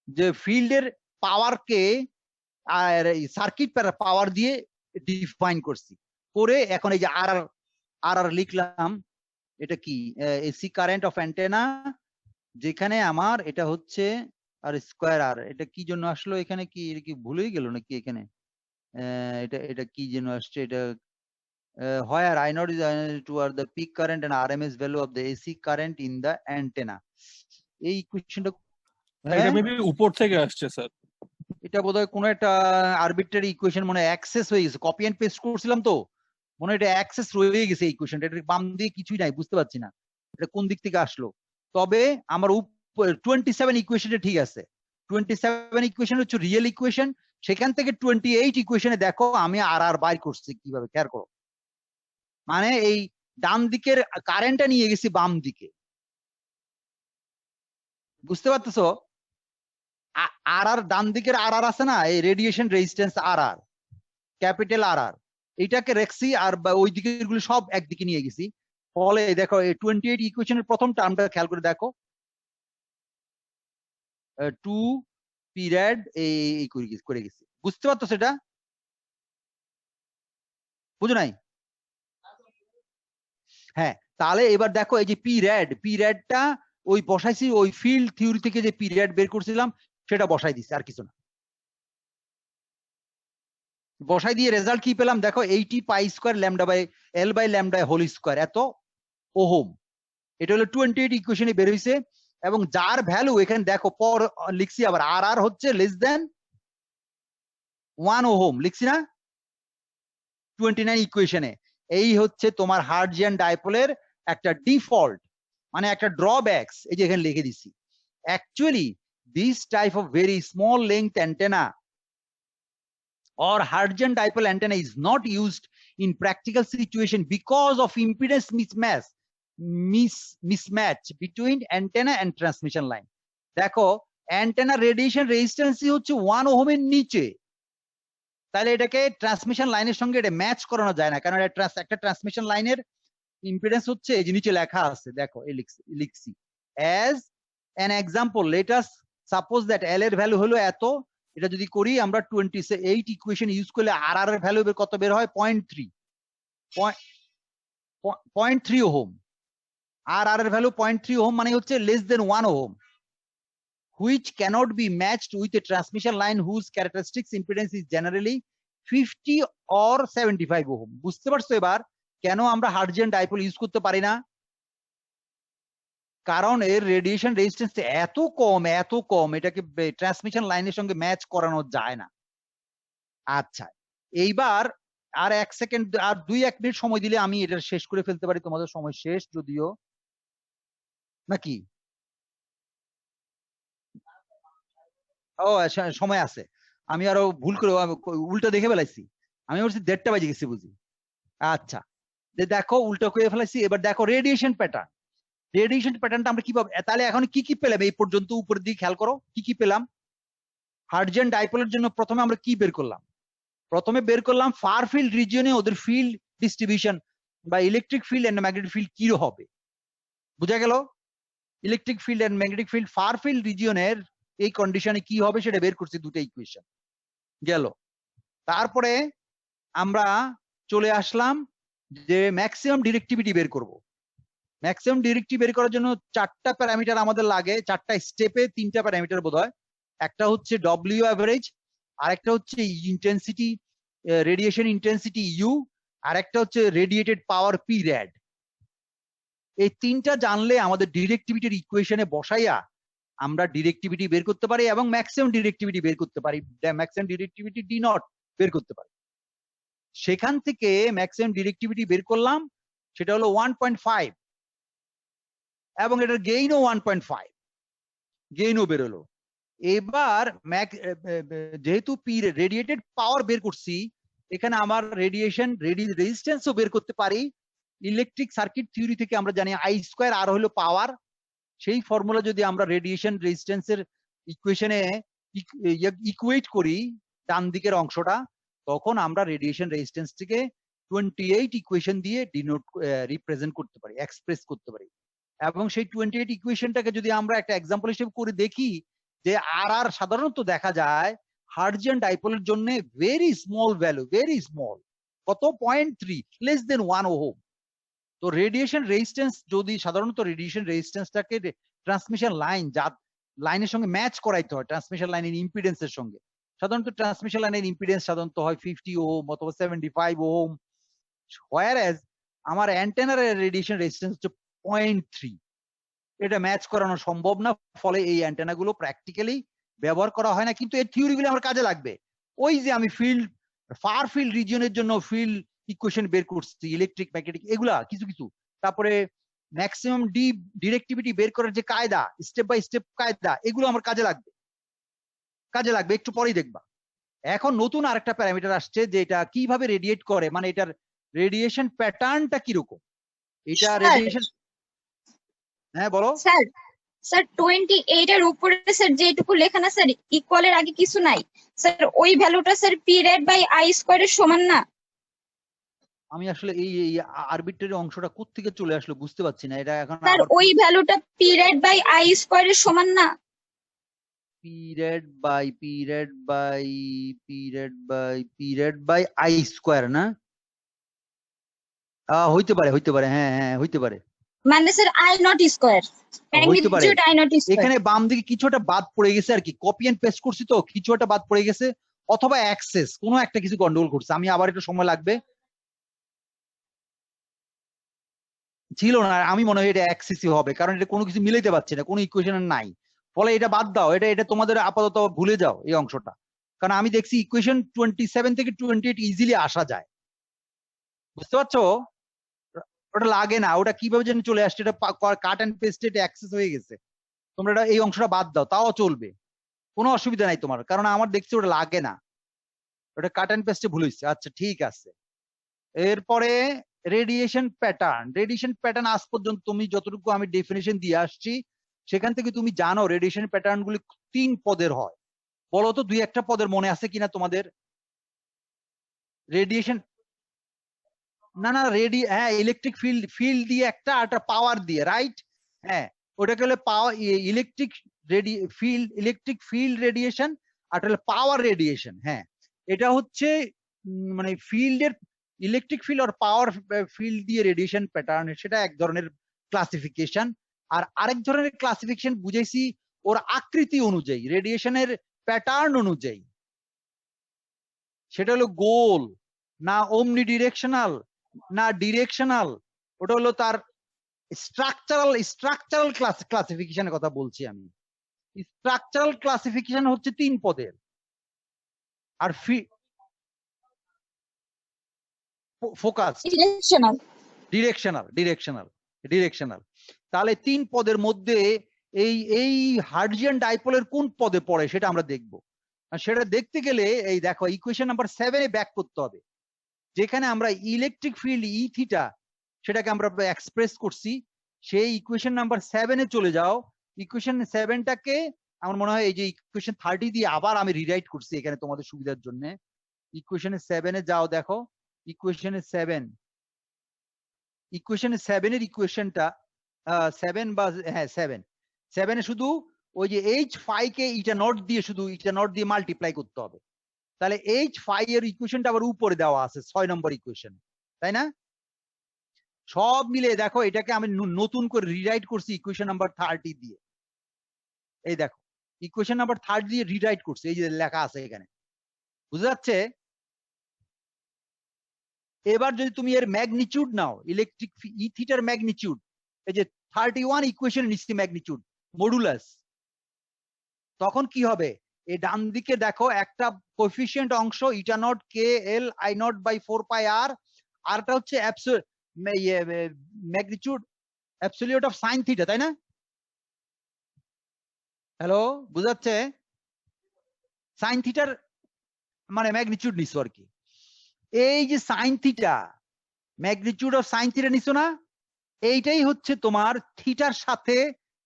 যে ফিল্ডের পাওয়ারকে আর সার্কিট পাওয়ার দিয়ে ডিফাইন করছি করে। এখন এই যে আর আর লিখলাম, এটা কি এসি কারেন্ট অফ অ্যান্টেনা, যেখানে আমার এটা হচ্ছে আর স্কোয়ার আর। এটা কি জন্য আসলো এখানে? কি এটা কি ভুলেই গেল নাকি এখানে? এটা এটা কি জন্য আসছে এটা? where I naught is toward the peak current and RMS value of the AC current in the antenna. এই ইকুয়েশনটা এটা মেবি উপর থেকে আসছে স্যার। এটা বোধহয় কোনো একটা আরবিট্রারি ইকুয়েশন মনে অ্যাক্সেস হয়ে গেছে, কপি এন্ড পেস্ট করছিলাম তো মনে হয় এটা অ্যাক্সেস রয়ে গেছে এই ইকুয়েশনটা। এটা বাম দিয়ে কিছুই নাই, বুঝতে পারছি না এটা কোন দিক থেকে আসলো। তবে আমার 27 ইকুয়েশনটা ঠিক আছে। 27 ইকুয়েশন হচ্ছে রিয়েল ইকুয়েশন, সেখান থেকে 28 ইকুয়েশনে দেখো আমি আর আর বাইর করছি কিভাবে, খেয়াল করো। মানে এই ডান দিকের কারেন্টটা নিয়ে গেছি বাম দিকে, বুঝতে পারতেছো? আর আর ডান দিকের আর আর আছে না, এই রেডিয়েশন রেজিস্ট্যান্স আর আর, ক্যাপিটাল আর আর, এটাকে রেখছি আর ওই দিকের গুলো সব একদিকে নিয়ে গেছি। ফলে দেখো এই 28 ইকুয়েশনের প্রথম টার্মটা খেয়াল করে দেখো, টু পিরিয়ড এই করে গেছি। বুঝতে পারতো সেটা? বুঝো নাই? হ্যাঁ, তাহলে এবার দেখো এই যে পিরিয়ডটা ওই বসাইছি ওই ফিল্ড থিওরি থেকে যে পিরিয়ড বের করছিলাম সেটা বসাই দিছি, আর কিছু না। বসাই দিয়ে রেজাল্ট কি পেলাম দেখো, 80 pi square lambda by L by lambda whole square, এত ওহম। এটা হলো 28 ইকুয়েশনে বের হইছে। এবং যার ভ্যালু এখানে দেখো পর লিখছি আবার আর আর হচ্ছে লেস দেন 1 ওহম, লিখছি না 29 ইকুয়েশনে। এই হচ্ছে তোমার হার্টজিয়ান ডাইপোলের একটা ডিফল্ট, মানে একটা ড্রব্যাকস, এই যে এখানে লিখে দিছি। Actually this type of very small length antenna or Hertzian dipole antenna is not used in practical situation because of impedance mismatch between antenna and transmission line. দেখো অ্যান্টেনা রেডিয়েশন রেজিস্ট্যান্স হচ্ছে 1 ওহমের নিচে, তাহলে এটাকে ট্রান্সমিশন লাইনের সঙ্গে এটা match করানো যায় না, কারণ একটা ট্রান্সমিশন লাইনের ইম্পিডেন্স হচ্ছে এই যে নিচে লেখা আছে দেখো, এই লিখছি as an example let us suppose that L এর ভ্যালু হলো এত। এটা যদি করি আমরা 28 ইকুয়েশন ইউজ করলে আর আর এর ভ্যালু কত বের হয়? 0.3 ওহম। আর আর এর ভ্যালু 0.3 ওহম মানে হচ্ছে less than 1 ohm, which cannot be matched with a transmission line whose characteristics impedance is generally 50 or 75 ohm. বুঝতে পারছো এবার কেন আমরা হার্টজিয়ান ডাইপোল ইউজ করতে পারি না? কারণ এর রেডিয়েশন রেজিস্ট্যান্স এত কম এটাকে ট্রান্সমিশন লাইনের সঙ্গে ম্যাচ করানো যায় না। আচ্ছা, এইবার আর 1 সেকেন্ড আর 2-1 মিনিট সময় দিলে আমি এটা শেষ করে ফেলতে পারি। তোমাদের সময় শেষ যদিও নাকি? ও সময় আছে, আমি আরো ভুল করে উল্টা দেখে ফেলাইছি। আমি বলছি 1:30 বাজে গেছি বুঝি। আচ্ছা দেখো উল্টা করে ফেলাইছি। এবার দেখো রেডিয়েশন প্যাটার্নটা আমরা কিভাবে, তাহলে এখন কি পেলাম এই পর্যন্ত? উপরের দিকে খেয়াল করো কি পেলাম। হার্টজিয়ান ডাইপোলের জন্য প্রথমে আমরা কি বের করলাম? প্রথমে বের করলাম ফার ফিল্ড রিজিয়নে ওদের ফিল্ড ডিস্ট্রিবিউশন বা electric field and magnetic field কি হবে। বুঝা গেল? Electric field and magnetic field far field রিজিয়নের এই কন্ডিশনে কি হবে সেটা বের করছি, দুটো ইকুয়েশন গেল। তারপরে আমরা চলে আসলাম যে ম্যাক্সিমাম ডিরেক্টিভিটি বের করব। ম্যাক্সিমাম ডিরেক্টিভিটি বের করার জন্য 4টা প্যারামিটার আমাদের লাগে, 4টা স্টেপে 3টা প্যারামিটার বোধহয়। একটা হচ্ছে ডব্লিউ অ্যাভারেজ, আর একটা হচ্ছে ইন্টেন্সিটি, রেডিয়েশন ইন্টেন্সিটি ইউ, আর একটা হচ্ছে রেডিয়েটেড পাওয়ার পি র্যাড। এই 3টা জানলে আমাদের ডিরেক্টিভিটির ইকুয়েশনে বসাইয়া আমরা ডিরেক্টিভিটি বের করতে পারি এবং ম্যাক্সিমাম ডিরেক্টিভিটি বের করতে পারি, ম্যাক্সিমাম ডিরেক্টিভিটি ডি নট বের করতে পারি। সেখান থেকে ম্যাক্সিমাম ডিরেক্টিভিটি বের করলাম, সেটা হলো 1.5 এবং এটার গেইনও 1.5, গেইনও বেরোলো। এবার যেহেতু পি রেডিয়েটেড পাওয়ার বের করছি, এখানে আমার রেডিয়েশন রেজিস্ট্যান্সও বের করতে পারি। ইলেকট্রিক সার্কিট থিওরি থেকে আমরা জানি আই স্কয়ার আর হলো পাওয়ার। সেই ফর্মুলা যদি আমরা রেডিয়েশন রেজিস্ট্যান্সের ইকুয়েশনে ইকুয়েট করি ডান দিকের অংশটা, তখন আমরা রেডিয়েশন রেজিস্ট্যান্স থেকে 28 ইকুয়েশন দিয়ে ডিনোট রিপ্রেজেন্ট করতে পারি, এক্সপ্রেস করতে পারি। এবং সেই 28 ইকুয়েশনটাকে যদি আমরা একটা এক্সাম্পল হিসেবে করে দেখি, যে আর সাধারণত দেখা যায় হার্টজিয়ান ডাইপোলের জন্য very small value, very small, কত 0.3, লেস দেন 1 ওহম। তো রেডিয়েশন রেজিস্ট্যান্স যদি সাধারণত রেডিয়েশন রেজিস্ট্যান্সটাকে ট্রান্সমিশন লাইন লাইনের সঙ্গে ম্যাচ করাইতে হয়, ট্রান্সমিশন লাইনের ইম্পিডেন্সের সঙ্গে। সাধারণত ট্রান্সমিশন লাইনের ইম্পিডেন্স সাধারণত হয় 50 ওহম অথবা 75 ওহম, হোয়ারএজ আমার অ্যান্টেনার রেডিয়েশন রেজিস্ট্যান্স হচ্ছে 0.3। এটা ম্যাচ করানো সম্ভব না, ফলে এই অ্যান্টেনা গুলো প্র্যাকটিক্যালি ব্যবহার করা হয় না, কিন্তু এর থিওরি গুলো আমার কাজে লাগবে। ওই যে আমি ফিল্ড ফার ফিল্ড রিজিয়নের জন্য ফিল্ড ইকুয়েশন বের করছি, ইলেকট্রিক ম্যাগনেটিক এগুলা কিছু কিছু, তারপরে ম্যাক্সিমাম ডিরেক্টিভিটি বের করার যে কায়দা, স্টেপ বাই স্টেপ কায়দা, এগুলো আমার কাজে লাগবে, একটু পরেই দেখবা। এখন নতুন আরেকটা প্যারামিটার আসছে যে এটা কিভাবে রেডিয়েট করে, মানে এটার রেডিয়েশন প্যাটার্নটা কিরকম, এটা রেডিয়েশন। হ্যাঁ বলো স্যার। স্যার 28 এর উপরে স্যার যেটুকু লেখা না স্যার, ইকুয়ালের আগে কিছু নাই স্যার, ওই ভ্যালুটা sir P rad by I স্কয়ারের সমান না? আমি আসলে এই আরবিট্রারি অংশটা কোত্থেকে চলে আসলো বুঝতে পারছি না, এটা এখন স্যার আবার ওই ভ্যালুটা পি রেড বাই আই স্কয়ারের সমান না? পিরিয়ড বাই আই স্কয়ার না? হইতে পারে, হ্যাঁ হ্যাঁ হইতে পারে, মানে স্যার আই নট স্কয়ার, হইতে পারে। Magnitude I not square. এখানে বাম দিকে কিছু একটা বাদ পড়ে গেছে আর কি, কপি এন্ড পেস্ট করছি তো কিছু একটা বাদ পড়ে গেছে, অথবা অ্যাক্সেস কোনো একটা কিছু গন্ডগোল করছে। আমি আবার একটু সময় লাগবে, ছিল না, আমি মনে হয় এটা অ্যাক্সেসই হবে, কারণ এটা কোনো কিছু মিলাইতে পারছে না, কোনো ইকুয়েশন নাই, ফলে এটা বাদ দাও, এটা তোমাদের আপাতত ভুলে যাও এই অংশটা। কারণ আমি দেখছি ইকুয়েশন 27 থেকে 28 ইজিলি আসা যায়, বুঝতে পারছো? ওটা লাগে না, ওটা কিভাবে যেন চলে আসছে, এটা কাট এন্ড পেস্ট, এটা অ্যাক্সেস হয়ে গেছে। তোমরা এটা এই অংশটা বাদ দাও, তাও চলবে, কোনো অসুবিধা নাই তোমার, কারণ আমার দেখছি ওটা লাগে না, ওটা কাট এন্ড পেস্টে ভুল হয়েছে। আচ্ছা ঠিক আছে, এরপরে রেডিয়েশন প্যাটার্ন আজ পর্যন্ত তুমি যতটুকু আমি ডেফিনেশন দিয়ে আসছি সেখান থেকে তুমি জানো রেডিয়েশন প্যাটার্ন গুলি 3 পদের হয়। বলো তো 2-1টা পদের মনে আছে কিনা তোমাদের? রেডিয়েশন না হ্যাঁ ইলেকট্রিক ফিল্ড দিয়ে একটা, আর পাওয়ার দিয়ে, রাইট? হ্যাঁ, ওটাকে হলে পাওয়ার ইলেকট্রিক ফিল্ড রেডিয়েশন, আর হলো পাওয়ার রেডিয়েশন। হ্যাঁ, এটা হচ্ছে মানে ফিল্ডের ইলেকট্রিক ফিল্ড আর পাওয়ার ফিল্ড দিয়ে রেডিয়েশন প্যাটার্ন, সেটা এক ধরনের ক্লাসিফিকেশন। আর আরেক ধরনের ক্লাসিফিকেশন বুঝাইছি ওর আকৃতি অনুযায়ী, রেডিয়েশনের প্যাটার্ন অনুযায়ী, সেটা হলো গোল না ওমনি ডিরেকশনাল না ডিরেকশনাল, ওটা হলো তার স্ট্রাকচারাল ক্লাসিফিকেশনের কথা বলছি আমি। স্ট্রাকচারাল ক্লাসিফিকেশন হচ্ছে 3 পদের, আর ফোকাস ডিরেকশনাল। তাহলে 3 পদের মধ্যে এই হার্টজিয়ান ডাইপোলের কোন পদে পড়ে সেটা আমরা দেখব। আর সেটা দেখতে গেলে এই দেখো ইকুয়েশন নাম্বার 7 এ ব্যাক করতে হবে, যেখানে আমরা ইলেকট্রিক ফিল্ড ই থিটা সেটাকে আমরা এক্সপ্রেস করছি। সেই ইকুয়েশন নাম্বার 7 এ চলে যাও, ইকুয়েশন 7টাকে আমার মনে হয় এই যে ইকুয়েশন 30 দিয়ে আবার আমি রিরাইট করছি এখানে তোমাদের সুবিধার জন্য। ইকুয়েশনে 7-এ যাও, দেখো ইকুয়েশনে 7 এর ইকুয়েশনটা 7 বা হ্যাঁ 7-এ শুধু ওই যে h5 কে ইটা নট দিয়ে শুধু ইটা নট দিয়ে মাল্টিপ্লাই করতে হবে, তাহলে h5 এর ইকুয়েশনটা আবার উপরে দেওয়া আছে 6 নম্বর ইকুয়েশন, তাই না? সব মিলে দেখো এটাকে আমি নতুন করে রিরাইট করছি ইকুয়েশন নাম্বার 30 দিয়ে। এই দেখো ইকুয়েশন নাম্বার 30 দিয়ে রিরাইট করছি, এই যে লেখা আছে এখানে, বুঝা যাচ্ছে? এবার যদি তুমি এর ম্যাগনিটিউড নাও, ইলেকট্রিক ই থিটার ম্যাগনিটিউড, এই যে 31 ইকুয়েশন নিচ্ছি ম্যাগনিটিউড মডুলাস, তখন কি হবে? এই ডান দিকে দেখো একটা কোএফিসিয়েন্ট অংশ eta naught K L I naught by 4 pi r, আরটা হচ্ছে magnitude absolute of sine theta, তাই না? হ্যালো, বুঝাচ্ছে? সাইন থিটার মানে ম্যাগনিটিউড নিছো আর কি। এই যে sine theta, magnitude of sine theta নিছো না, এইটাই হচ্ছে তোমার থিটার সাথে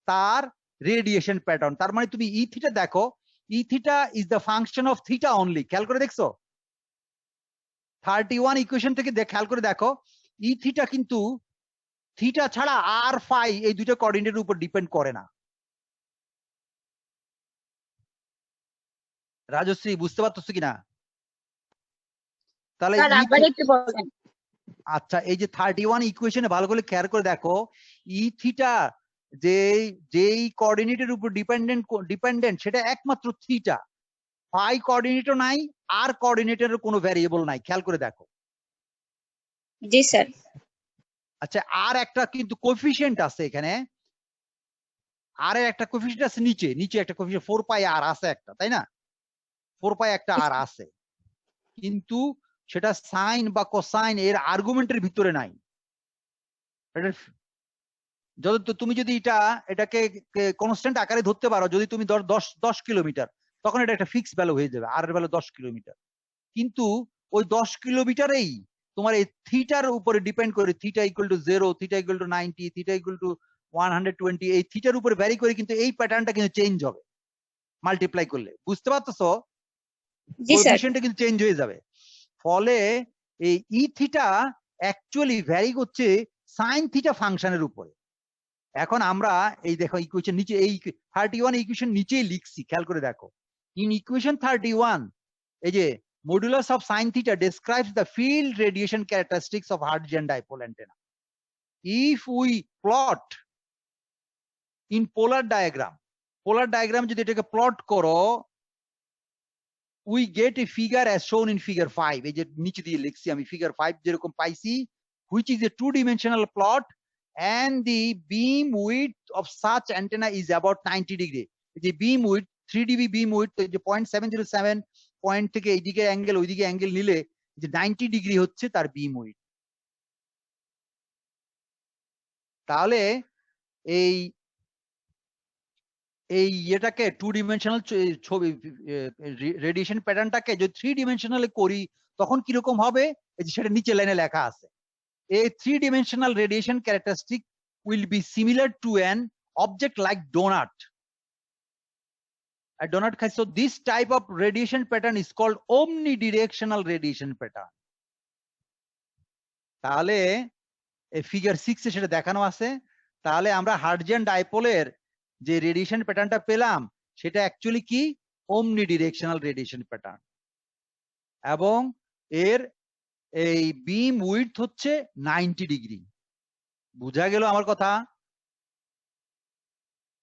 তার রেডিয়েশন প্যাটার্ন। তার মানে তুমি ই থিটা দেখো, ই theta is the function of theta only. খেয়াল করে দেখছো 31 ইকুয়েশন থেকে খেয়াল করে দেখো, ই থিটা কিন্তু থিটা ছাড়া আর ফাই এই দুটো কোঅর্ডিনেটের উপর ডিপেন্ড করে না। রাজশ্রী বুঝতে পারতেছো কিনা? তাহলে স্যার আবার একটু বলেন। আচ্ছা, এই যে 31 ইকুয়েশনে ভালো করে খেয়াল করে দেখো, ই থিটা যেই কোঅর্ডিনেটের উপর ডিপেন্ডেন্ট সেটা একমাত্র থিটা, ফাই কোঅর্ডিনেটও নাই, আর কোঅর্ডিনেটের কোনো ভ্যারিয়েবল নাই। খেয়াল করে দেখো। জি স্যার। আচ্ছা, আর একটা কিন্তু কোএফিসিয়েন্ট আছে এখানে, আর একটা কোএফিসিয়েন্ট আছে নিচে একটা কোএফিসিয়েন্ট 4 পাই আর আছে একটা, তাই না? 4 পাই একটা আর আছে, কিন্তু সেটা সাইন বা কোসাইন এর আর্গুমেন্টের ভিতরে নাই। তুমি যদি এটাকে কনস্ট্যান্ট আকারে ধরতে পারো, যদি তুমি 10 কিলোমিটার, তখন এটা একটা ফিক্স ভ্যালু হয়ে যাবে, আর এর ভ্যালু 10 কিলোমিটার। কিন্তু ওই 10 কিলোমিটারেই তোমার এই থিটার উপরে ডিপেন্ড করে, theta equal to 0, theta equal to 90, theta equal to 120, এই থিটার উপরে ভ্যারি করে কিন্তু এই প্যাটার্নটা কিন্তু চেঞ্জ হবে মাল্টিপ্লাই করলে। বুঝতে পারতেছো? জি স্যার। কোএফিসিয়েন্টটা কিন্তু চেঞ্জ হয়ে যাবে। ফলে এই ই থিটা অ্যাকচুয়ালি ভ্যারি করছে সাইন থিটা ফাংশনের উপরে। এখন আমরা এই দেখো ইকুয়েশন নিচে, এই 31 ইকুয়েশন নিচেই লিখছি, খেয়াল করে দেখো। ইন ইকুয়েশন 31, এই যে modulus of sin theta describes the field radiation characteristics of Hertzian dipole antenna. If we plot in polar diagram যদি এটাকে প্লট করো, we get a figure as shown in figure 5, এই যে নিচে দিয়ে লিখছি আমি figure 5 যেরকম পাইছি, which is a two-dimensional plot and the beam width of such antenna is about 90 degree. The beam width 3 dB beam width, যে 0.707 পয়েন্ট থেকে এইদিকে অ্যাঙ্গেল ওইদিকে অ্যাঙ্গেল নিলে যে 90 ডিগ্রি হচ্ছে তার বিম উইডথ। তাহলে এই এটাকে টু ডিমেনশনাল ছবি রেডিয়েশন প্যাটার্নটাকে যদি 3 ডিমেনশনালে করি তখন কিরকম হবে, এই যে সেটা নিচে লাইনে লেখা আছে। A 3-dimensional radiation characteristic will be similar to an object like donut. A donut. So this type of radiation pattern is called omnidirectional radiation pattern. তাহলে এই ফিগার 6 এ সেটা দেখানো আছে। তাহলে আমরা হার্টজিয়ান ডাইপোলের যে রেডিয়েশন প্যাটার্নটা পেলাম সেটা অ্যাকচুয়ালি কি, omnidirectional radiation pattern, এবং এর এই বিম উইডথ হচ্ছে 90 ডিগ্রি। বুঝা গেল আমার কথা?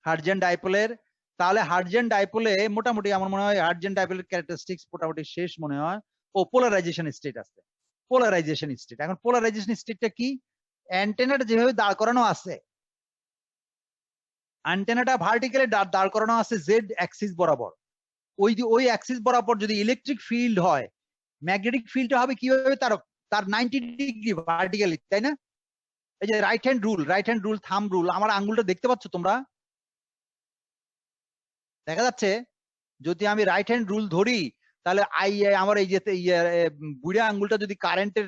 হার্টজিয়ান ডাইপোলের, তাহলে হার্টজিয়ান ডাইপোলে মোটামুটি আমার মনে হয় হার্টজিয়ান ডাইপোলের ক্যারেক্টারিস্টিক্স মোটামুটি শেষ মনে হয়। ও পোলারাইজেশন স্টেট আছে, পোলারাইজেশন স্টেট। এখন পোলারাইজেশন স্টেটটা কি? অ্যান্টেনাটা যেভাবে দাঁড় করানো আছে, অ্যান্টেনাটা ভার্টিক্যালি দাঁড় করানো আছে জেড অ্যাক্সিস বরাবর, ওই অ্যাক্সিস বরাবর যদি ইলেকট্রিক ফিল্ড হয়, ম্যাগনেটিক ফিল্ডটা হবে কিভাবে, তার 90 ডিগ্রি ভার্টিক্যালি, তাই না? এই যে right hand rule, thumb rule, আমার আঙ্গুলটা দেখতে পাচ্ছ তোমরা? দেখা যাচ্ছে? যদি আমি রাইট হ্যান্ড রুল ধরি তাহলে আমার এই যে বুড়া আঙ্গুলটা যদি কারেন্টের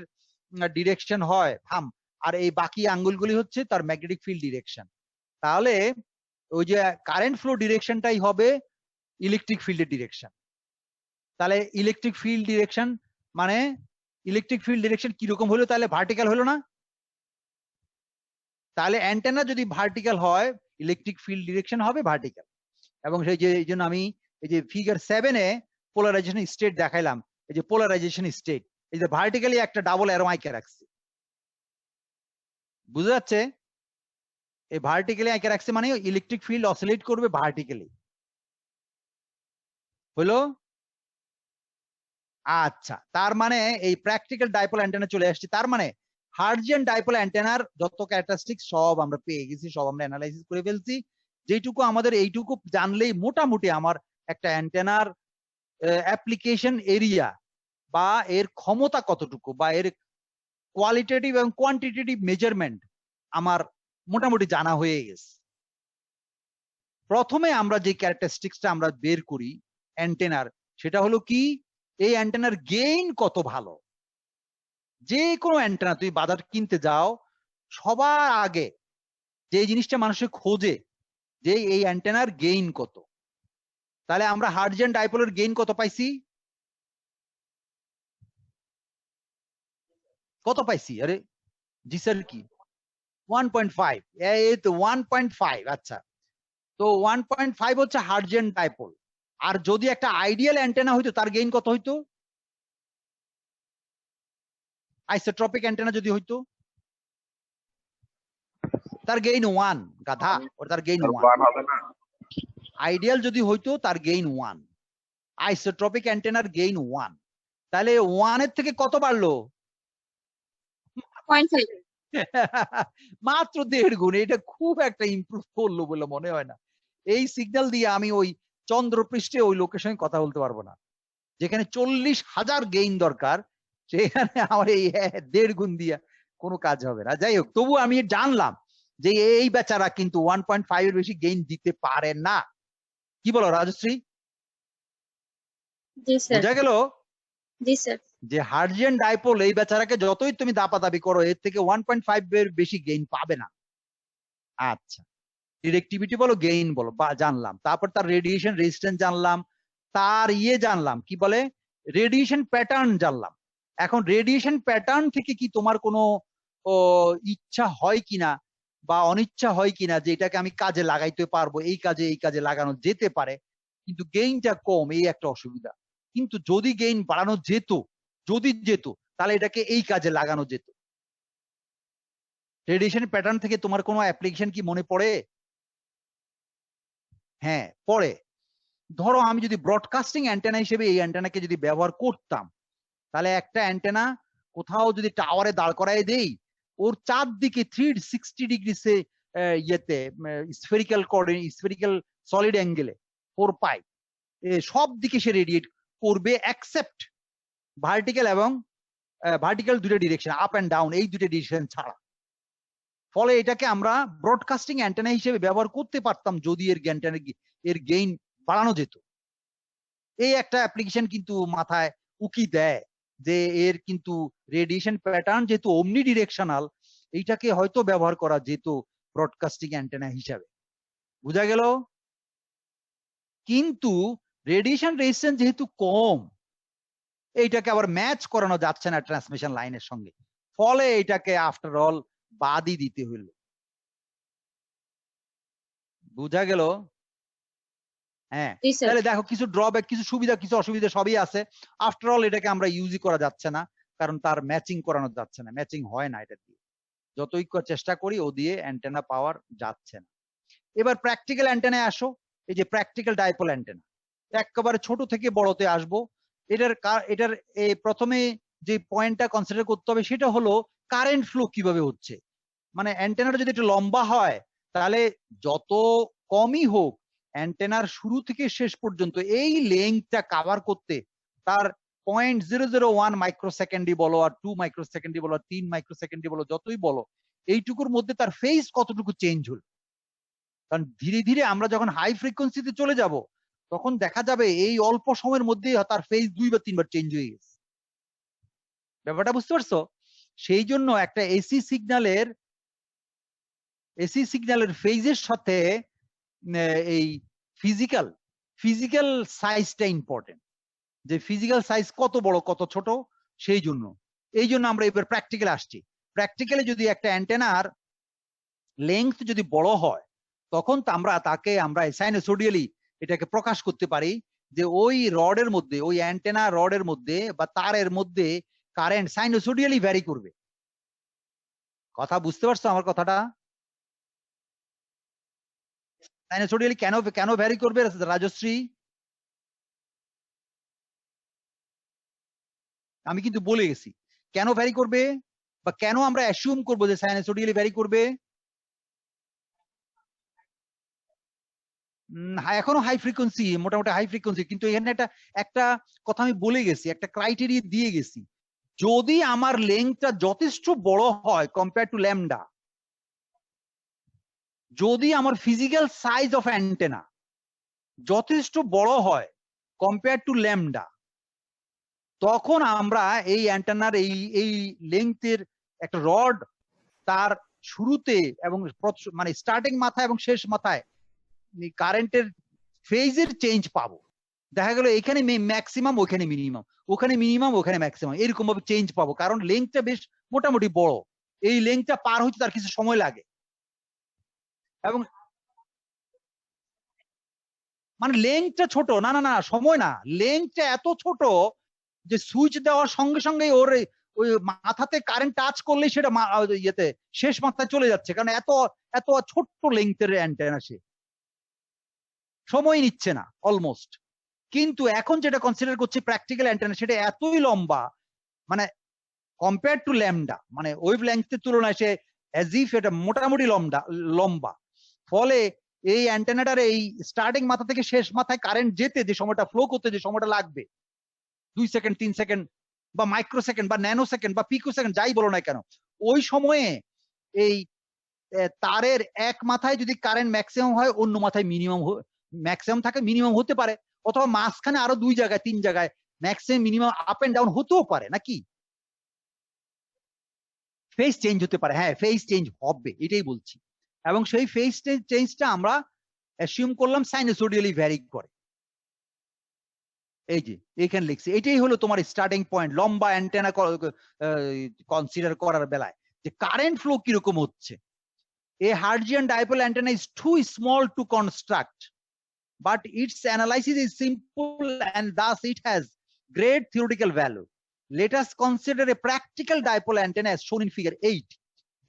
ডিরেকশন হয় থাম, আর এই বাকি আঙ্গুলগুলি হচ্ছে তার ম্যাগনেটিক ফিল্ড ডিরেকশন। তাহলে ওই যে কারেন্ট ফ্লো ডিরেকশনটাই হবে ইলেকট্রিক ফিল্ডের ডিরেকশন। তাহলে ইলেকট্রিক ফিল্ড ডিরেকশন মানে ইলেকট্রিক ফিল্ড ডিরেকশন কিরকম হলো, তাহলে ভার্টিক্যাল হলো না? তাহলে অ্যান্টেনা যদি ভার্টিক্যাল হয় ইলেকট্রিক ফিল্ড ডিরেকশন হবে ভার্টিক্যাল। এবং সেই যে এই জন্য আমি এই যে ফিগার 7 এ পোলারাইজেশন স্টেট দেখাইলাম, এই যে পোলারাইজেশন স্টেট, এই যে ভার্টিক্যালি একটা ডাবল অ্যারো আঁকে রাখছি, বুঝা যাচ্ছে? এই ভার্টিক্যালি আঁকে রাখছি মানে ইলেকট্রিক ফিল্ড অসিলেট করবে ভার্টিক্যালি, হলো? আচ্ছা, তার মানে এই প্র্যাকটিক্যাল ডাইপোল অ্যান্টেনা চলে আসছে। তার মানে হার্টজিয়ান ডাইপোল অ্যান্টেনার যত ক্যারেক্টারিস্টিক সব আমরা পেয়ে গেছি, সব আমরা অ্যানালাইসিস করে ফেলছি। যেটুকু আমাদের এইটুকু জানলেই মোটামুটি আমার একটা অ্যান্টেনার অ্যাপ্লিকেশন এরিয়া বা এর ক্ষমতা কতটুকু বা এর কোয়ালিটেটিভ এবং কোয়ান্টিটেটিভ মেজারমেন্ট আমার মোটামুটি জানা হয়ে গেছে। প্রথমে আমরা যে ক্যারেক্টারিস্টিক্সটা আমরা বের করি অ্যান্টেনার, সেটা হলো কি, এই অ্যান্টেনার গেইন কত ভালো। যে কোনো অ্যান্টেনা তুই বাজার কিনতে যাও, সবার আগে যে জিনিসটা মানুষে খোঁজে যে এই অ্যান্টেনার গেইন কত। তাহলে আমরা হার্টজিয়ান ডাইপোলের গেইন কত পাইছি? কত পাইছি? আরে জি স্যার কি 1.5, এই তো 1.5। আচ্ছা, তো 1.5 হচ্ছে হার্টজিয়ান ডাইপোল। আর যদি একটা আইডিয়াল অ্যান্টেনা হইতো তার গেইন কত হইতো? আইসোট্রপিক অ্যান্টেনা যদি হইতো তার গেইন 1, গাধা, ওর তার গেইন 1 হবে না। আইডিয়াল যদি হইতো তার গেইন 1, আইসোট্রপিক অ্যান্টেনার গেইন 1। তাহলে 1 এর থেকে কত বাড়লো? 0.5। মাত্র 1.5 গুণ। এটা খুব একটা ইমপ্রুভ করলো বলে মনে হয় না। এই সিগন্যাল দিয়ে আমি ওই চন্দ্রপৃষ্ঠে ওই লোকের সঙ্গে কথা বলতে পারবো না, যেখানে 40,000 গেইন দরকার, সেখানে আমার এই 1.5 গুণ দিয়া কোনো কাজ হবে না। যাই হোক, তবু আমি জানলাম যে এই বেচারা কিন্তু 1.5 এর বেশি গেইন দিতে পারে না। কি বলো রাজশ্রী? জি স্যার। বোঝা গেল জি স্যার। যে হার্টজিয়ান ডাইপোল এই বেচারাকে যতই তুমি দাপাদাপি করো, এর থেকে 1.5 এর বেশি গেইন পাবে না। আচ্ছা, ডিরেক্টিভিটি বলো, গেইন বলো, বা জানলাম। তারপর তার রেডিয়েশন রেজিস্ট্যান্স জানলাম, তার জানলাম কি বলে রেডিয়েশন প্যাটার্ন জানলাম। এখন রেডিয়েশন প্যাটার্ন থেকে কি তোমার কোনো ইচ্ছা হয় কিনা বা অনিচ্ছা হয় কিনা যে এটাকে আমি কাজে লাগাইতে পারবো, এই কাজে লাগানো যেতে পারে, কিন্তু গেইনটা কম, এই একটা অসুবিধা। কিন্তু যদি গেইন বাড়ানো যেত, তাহলে এটাকে এই কাজে লাগানো যেত। রেডিয়েশন প্যাটার্ন থেকে তোমার কোনো অ্যাপ্লিকেশন কি মনে পড়ে? হ্যাঁ পড়ে। ধরো আমি যদি ব্রডকাস্টিং অ্যান্টেনা হিসেবে এই অ্যান্টেনাকে যদি ব্যবহার করতাম, তাহলে একটা অ্যান্টেনা কোথাও যদি টাওয়ারে দাঁড় করায় দেই, ওর চারদিকে 360 ডিগ্রি সে ইয়েতে স্ফেরিক্যাল সলিড অ্যাঙ্গেলে 4 পাই সব দিকে সে রেডিয়েট করবে, এক্সেপ্ট ভার্টিক্যাল এবং ভার্টিক্যাল দুটো ডিরেকশন, আপ এন্ড ডাউন, এই দুটো ডিরেকশন ছাড়া। ফলে এটাকে আমরা ব্রডকাস্টিং অ্যান্টেনা হিসেবে ব্যবহার করতে পারতাম যদি এর গেইন বাড়ানো যেত। এই একটা অ্যাপ্লিকেশন কিন্তু মাথায় উকি দেয় যে এর কিন্তু রেডিয়েশন প্যাটার্ন যেহেতু অমনি ডিরেকশনাল, এইটাকে হয়তো ব্যবহার করা যেত ব্রডকাস্টিং অ্যান্টেনা হিসাবে। বুঝা গেল? কিন্তু রেডিয়েশন রেজিস্ট্যান্স যেহেতু কম, এইটাকে আবার ম্যাচ করানো যাচ্ছে না ট্রান্সমিশন লাইনের সঙ্গে, ফলে এটাকে আফটার অল বাদই দিতে হইল। বুঝা গেল? হ্যাঁ, তাহলে দেখো কিছু ড্রব্যাক, কিছু সুবিধা, কিছু অসুবিধা সবই আছে। আফটার অল এটাকে আমরা ইউজই করা যাচ্ছে না, কারণ তার ম্যাচিং করানো যাচ্ছে না, ম্যাচিং হয় না এটা দিয়ে। যতই চেষ্টা করি ও দিয়ে অ্যান্টেনা পাওয়ার যাচ্ছে না। এবার প্র্যাকটিক্যাল অ্যান্টেনায় আসো। এই যে প্র্যাকটিক্যাল ডাইপোল অ্যান্টেনা, একেবারে ছোট থেকে বড়তে আসবো। এটার প্রথমে যে পয়েন্টটা কনসিডার করতে হবে সেটা হলো কারেন্ট ফ্লো কিভাবে হচ্ছে। মানে অ্যান্টেনাটা যদি একটু লম্বা হয়, তাহলে যত কমই হোক অ্যান্টেনার শুরু থেকে শেষ পর্যন্ত এই লেন্থটা কভার করতে তার 0.001 মাইক্রোসেকেন্ডই বলো, আর 2 মাইক্রোসেকেন্ডই বলো, আর 3 মাইক্রোসেকেন্ডই বলো, যতই বলো, এইটুকুর মধ্যে তার ফেজ কতটুকু চেঞ্জ হলো। কারণ ধীরে ধীরে আমরা যখন হাই ফ্রিকোয়েন্সিতে চলে যাব, তখন দেখা যাবে এই অল্প সময়ের মধ্যেই তার ফেজ 2 বা 3 বার চেঞ্জ হয়ে গেছে। ব্যাপারটা বুঝতে পারছো? সেই জন্য একটা এসি সিগন্যালের ফেজের সাথে এই ফিজিক্যাল সাইজটা ইম্পর্টেন্ট, যে ফিজিক্যাল সাইজ কত বড় কত ছোট, সেই জন্য আমরা এবার প্র্যাকটিক্যালে আসছি। প্র্যাকটিক্যালি যদি একটা অ্যান্টেনার লেংথ যদি বড় হয়, তখন তাকে আমরা সাইনোসোডিয়ালি এটাকে প্রকাশ করতে পারি যে ওই রডের মধ্যে, ওই অ্যান্টেনা রডের মধ্যে বা তারের মধ্যে কারেন্ট সাইনোসোডিয়ালি ভ্যারি করবে। কথা বুঝতে পারছো আমার কথাটা? সাইনোসোডিয়ালি কেন ভ্যারি করবে রাজশ্রী? আমি কিন্তু বলে গেছি কেন ভ্যারি করবে, বা কেন আমরা অ্যাসিউম করবো যে সাইনোসোডিয়ালি ভ্যারি করবে। এখনো হাই ফ্রিকোয়েন্সি, মোটামুটি হাই ফ্রিকোয়েন্সি, কিন্তু এখানে একটা কথা আমি বলে গেছি, একটা ক্রাইটেরিয়া দিয়ে গেছি। যদি আমার লেংথটা যথেষ্ট বড় হয় কম্পেয়ার টু ল্যামডা, যদি আমার ফিজিক্যাল সাইজ অফ অ্যান্টেনা যথেষ্ট বড় হয় কম্পেয়ার টু ল্যামডা, তখন আমরা এই অ্যান্টেনার এই লেংথের একটা রড, তার শুরুতে এবং মানে স্টার্টিং মাথায় এবং শেষ মাথায় কারেন্টের ফেজের চেঞ্জ পাবো। দেখা গেল এখানে ম্যাক্সিমাম, ওখানে মিনিমাম, ওখানে মিনিমাম, ওখানে ম্যাক্সিমাম, এরকম ভাবে চেঞ্জ পাবো, কারণ লেংথটা বেশ মোটামুটি বড়। এই লেংথটা পার হইতে তার কিছু সময় লাগে, এবং মানে লেংথটা ছোট না, সময় না, লেংথটা এত ছোট যে সুইচ দেওয়ার সঙ্গে সঙ্গে ওর ওই মাথাতে কারেন্ট টাচ করলে সেটা ইয়েতে শেষ মাথায় চলে যাচ্ছে, কারণ এত এত ছোট্ট লেংথের অ্যান্টেনা, সে সময় নিচ্ছে না অলমোস্ট। কিন্তু এখন যেটা কনসিডার করছে প্র্যাকটিক্যাল অ্যান্টেনা, সেটা এতই লম্বা, মানে কম্পেয়ার টু ল্যামডা, মানে ওয়েভ লেংথের তুলনায় সে অ্যাজ ইফ এটা মোটামুটি লম্বা। ফলে এই অ্যান্টেনাটার এই স্টার্টিং মাথা থেকে শেষ মাথায় কারেন্ট যেতে যে সময়টা, ফ্লো করতে যে সময়টা লাগবে, 2 সেকেন্ড 3 সেকেন্ড বা মাইক্রো সেকেন্ড বা ন্যানো সেকেন্ড বা পিকো সেকেন্ড, যাই বলো না কেন, ওই সময়ে এই তারের এক মাথায় যদি কারেন্ট ম্যাক্সিমাম হয়, অন্য মাথায় মিনিমাম ম্যাক্সিমাম থাকে, মিনিমাম হতে পারে, অথবা মাঝখানে আরো 2 জায়গায় 3 জায়গায় maximum minimum up and down হতেও পারে, নাকি ফেজ চেঞ্জ হতে পারে। হ্যাঁ, ফেজ চেঞ্জ হবে, এটাই বলছি। এবং সেই ফেজ চেঞ্জটা আমরা অ্যাসিউম করলাম সাইনোসোডিয়ালি ভ্যারি করে। এই যে এখানে লিখছি, এটাই হলো তোমার স্টার্টিং পয়েন্ট লম্বা অ্যান্টেনা কনসিডার করার বেলায়, যে কারেন্ট ফ্লো কিরকম হচ্ছে। A Hertzian dipole antenna is too small to construct, but its analysis is simple and thus it has great theoretical value. Let us consider a practical dipole antenna as shown in figure 8.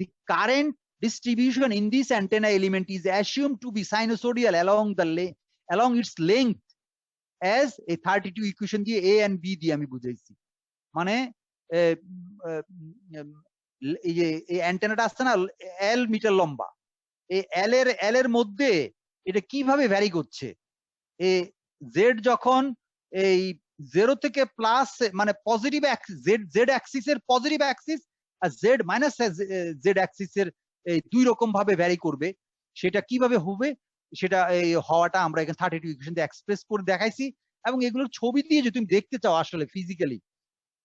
The current distribution in this antenna element is assumed to be sinusoidal along its length as a 32 equation দিয়ে A and B দিয়ে আমি বুঝাইছি। মানে এই যে এই অ্যান্টেনাটা আসছে না, L metre লম্বা, এই এল এর মধ্যে এটা কিভাবে ভ্যারি করছে। জেড যখন এই 0 থেকে প্লাস, মানে পজিটিভ জেড অ্যাক্সিস এর পজিটিভ অ্যাক্সিস আর জেড মাইনাস জেড অ্যাক্সিস এর এই 2 রকম ভাবে ভ্যারি করবে, সেটা কিভাবে হবে, সেটা এই হওয়াটা আমরা এখানে 32 ইকুয়েশন দিয়ে এক্সপ্রেস করে দেখাইছি। এবং এগুলোর ছবি দিয়ে যদি তুমি দেখতে চাও আসলে ফিজিক্যালি,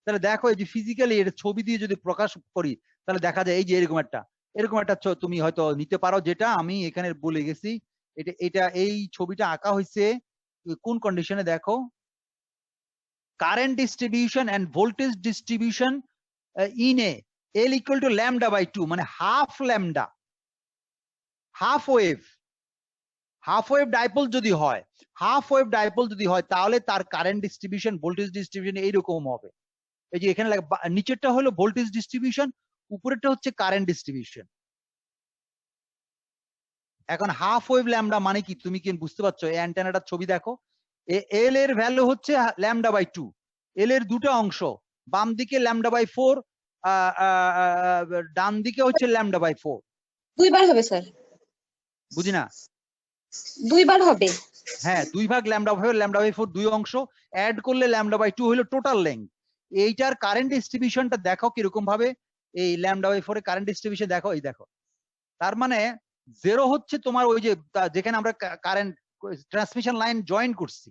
তাহলে দেখো এই যে ফিজিক্যালি এর ছবি দিয়ে যদি প্রকাশ করি, তাহলে দেখা যায় এই যে এরকম একটা তুমি হয়তো নিতে পারো, যেটা আমি এখানে বলে গেছি। এটা এই ছবিটা আঁকা হয়েছে কোন কন্ডিশনে দেখো, current distribution and voltage distribution in a L equal to lambda by 2, মানে half lambda, half wave dipole যদি হয়, তাহলে তার কারেন্ট ডিস্ট্রিবিউশন ভোল্টেজ ডিস্ট্রিবিউশন এইরকম হবে। এই যে এখানে নিচেরটা হলো ভোল্টেজ ডিস্ট্রিবিউশন, উপরেরটা হচ্ছে কারেন্ট ডিস্ট্রিবিউশন। এখন হাফ ওয়েভ ল্যামডা মানে কি তুমি কি বুঝতে পারছো? এই অ্যান্টেনাটার ছবি দেখো, এল এর ভ্যালু হচ্ছে ল্যামডা বাই 2, এল এর দুটো অংশ, বাম দিকে ল্যামডা বাই 4, ডান দিকে হচ্ছে ল্যামডা বাই 4। 2 বার হবে স্যার, বুঝি না? 2 বার হবে। হ্যাঁ, 2 ভাগ ল্যামডা বাই 4, 2 অংশ অ্যাড করলে ল্যামডা বাই 2 হলো টোটাল লেংথ। এইটার কারেন্ট ডিস্ট্রিবিউশনটা দেখো কিরকম ভাবে, এই ল্যামডা বাই 4 এর কারেন্ট ডিস্ট্রিবিউশন দেখো, এই দেখো। তার মানে 0 হচ্ছে তোমার ওই যে যেখানে আমরা কারেন্ট ট্রান্সমিশন লাইন জয়েন করছি,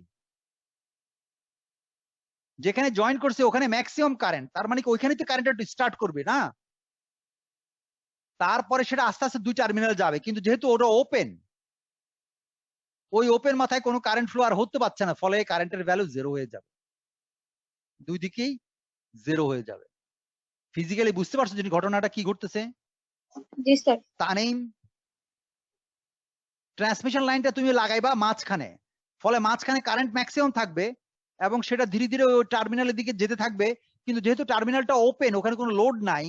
যেখানে জয়েন করছে ওখানে ম্যাক্সিমাম কারেন্ট, তার মানে কি ওইখানে তো কারেন্টটা স্টার্ট করবে না, তারপরে সেটা আস্তে আস্তে 2 টার্মিনাল যাবে, কিন্তু যেহেতু ওটা ওপেন, ওই ওপেন মাথায় কোনো কারেন্ট ফ্লো আর হতে পারছে না, ফলে কারেন্টের ভ্যালু 0 হয়ে যাবে, দুই দিকেই 0 হয়ে যাবে। ফিজিক্যালি বুঝতে পারছো যে ঘটনাটা কি ঘটতেছে? জি স্যার। তানিম, ট্রান্সমিশন লাইনটা তুমি লাগাইবা মাঝখানে, ফলে মাঝখানে কারেন্ট ম্যাক্সিমাম থাকবে এবং সেটা ধীরে ধীরে ওই টার্মিনালের দিকে যেতে থাকবে, কিন্তু যেহেতু টার্মিনালটা ওপেন, ওখানে কোনো লোড নাই,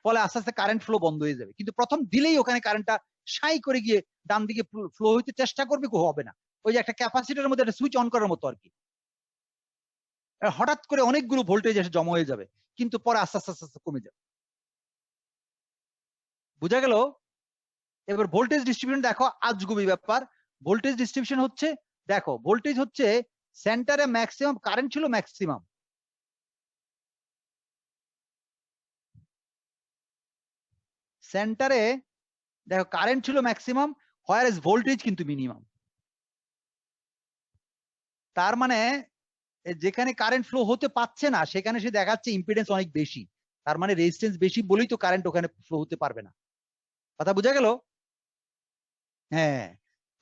ফলে আস্তে আস্তে কারেন্ট ফ্লো বন্ধ হয়ে যাবে। কিন্তু প্রথম দিলেই ওখানে কারেন্টটা সাই করে গিয়ে ডান দিকে ফ্লো হইতে চেষ্টা করবে, হবে না। ওই যে একটা ক্যাপাসিটরের মধ্যে একটা সুইচ অন করার মতো আর কি, হঠাৎ করে অনেকগুলো ভোল্টেজ এসে জমা হয়ে যাবে, কিন্তু পরে আস্তে আস্তে আস্তে আস্তে কমে যাবে। বুঝা গেল? এবার ভোল্টেজ ডিস্ট্রিবিউশন দেখো, আজগুবি ব্যাপার। ভোল্টেজ ডিস্ট্রিবিউশন হচ্ছে, দেখো ভোল্টেজ হচ্ছে সেন্টারে ম্যাক্সিমাম কারেন্ট ছিল, ম্যাক্সিমাম সেন্টারে দেখো কারেন্ট ছিল ম্যাক্সিমাম, হোয়ার এজ ভোল্টেজ কিন্তু মিনিমাম। তার মানে যেখানে কারেন্ট ফ্লো হতে পারছে না সেখানে সে দেখাচ্ছে ইম্পিডেন্স অনেক বেশি, তার মানে রেজিস্ট্যান্স বেশি বলেই তো কারেন্ট ওখানে ফ্লো হতে পারবে না। কথা বোঝা গেল? হ্যাঁ,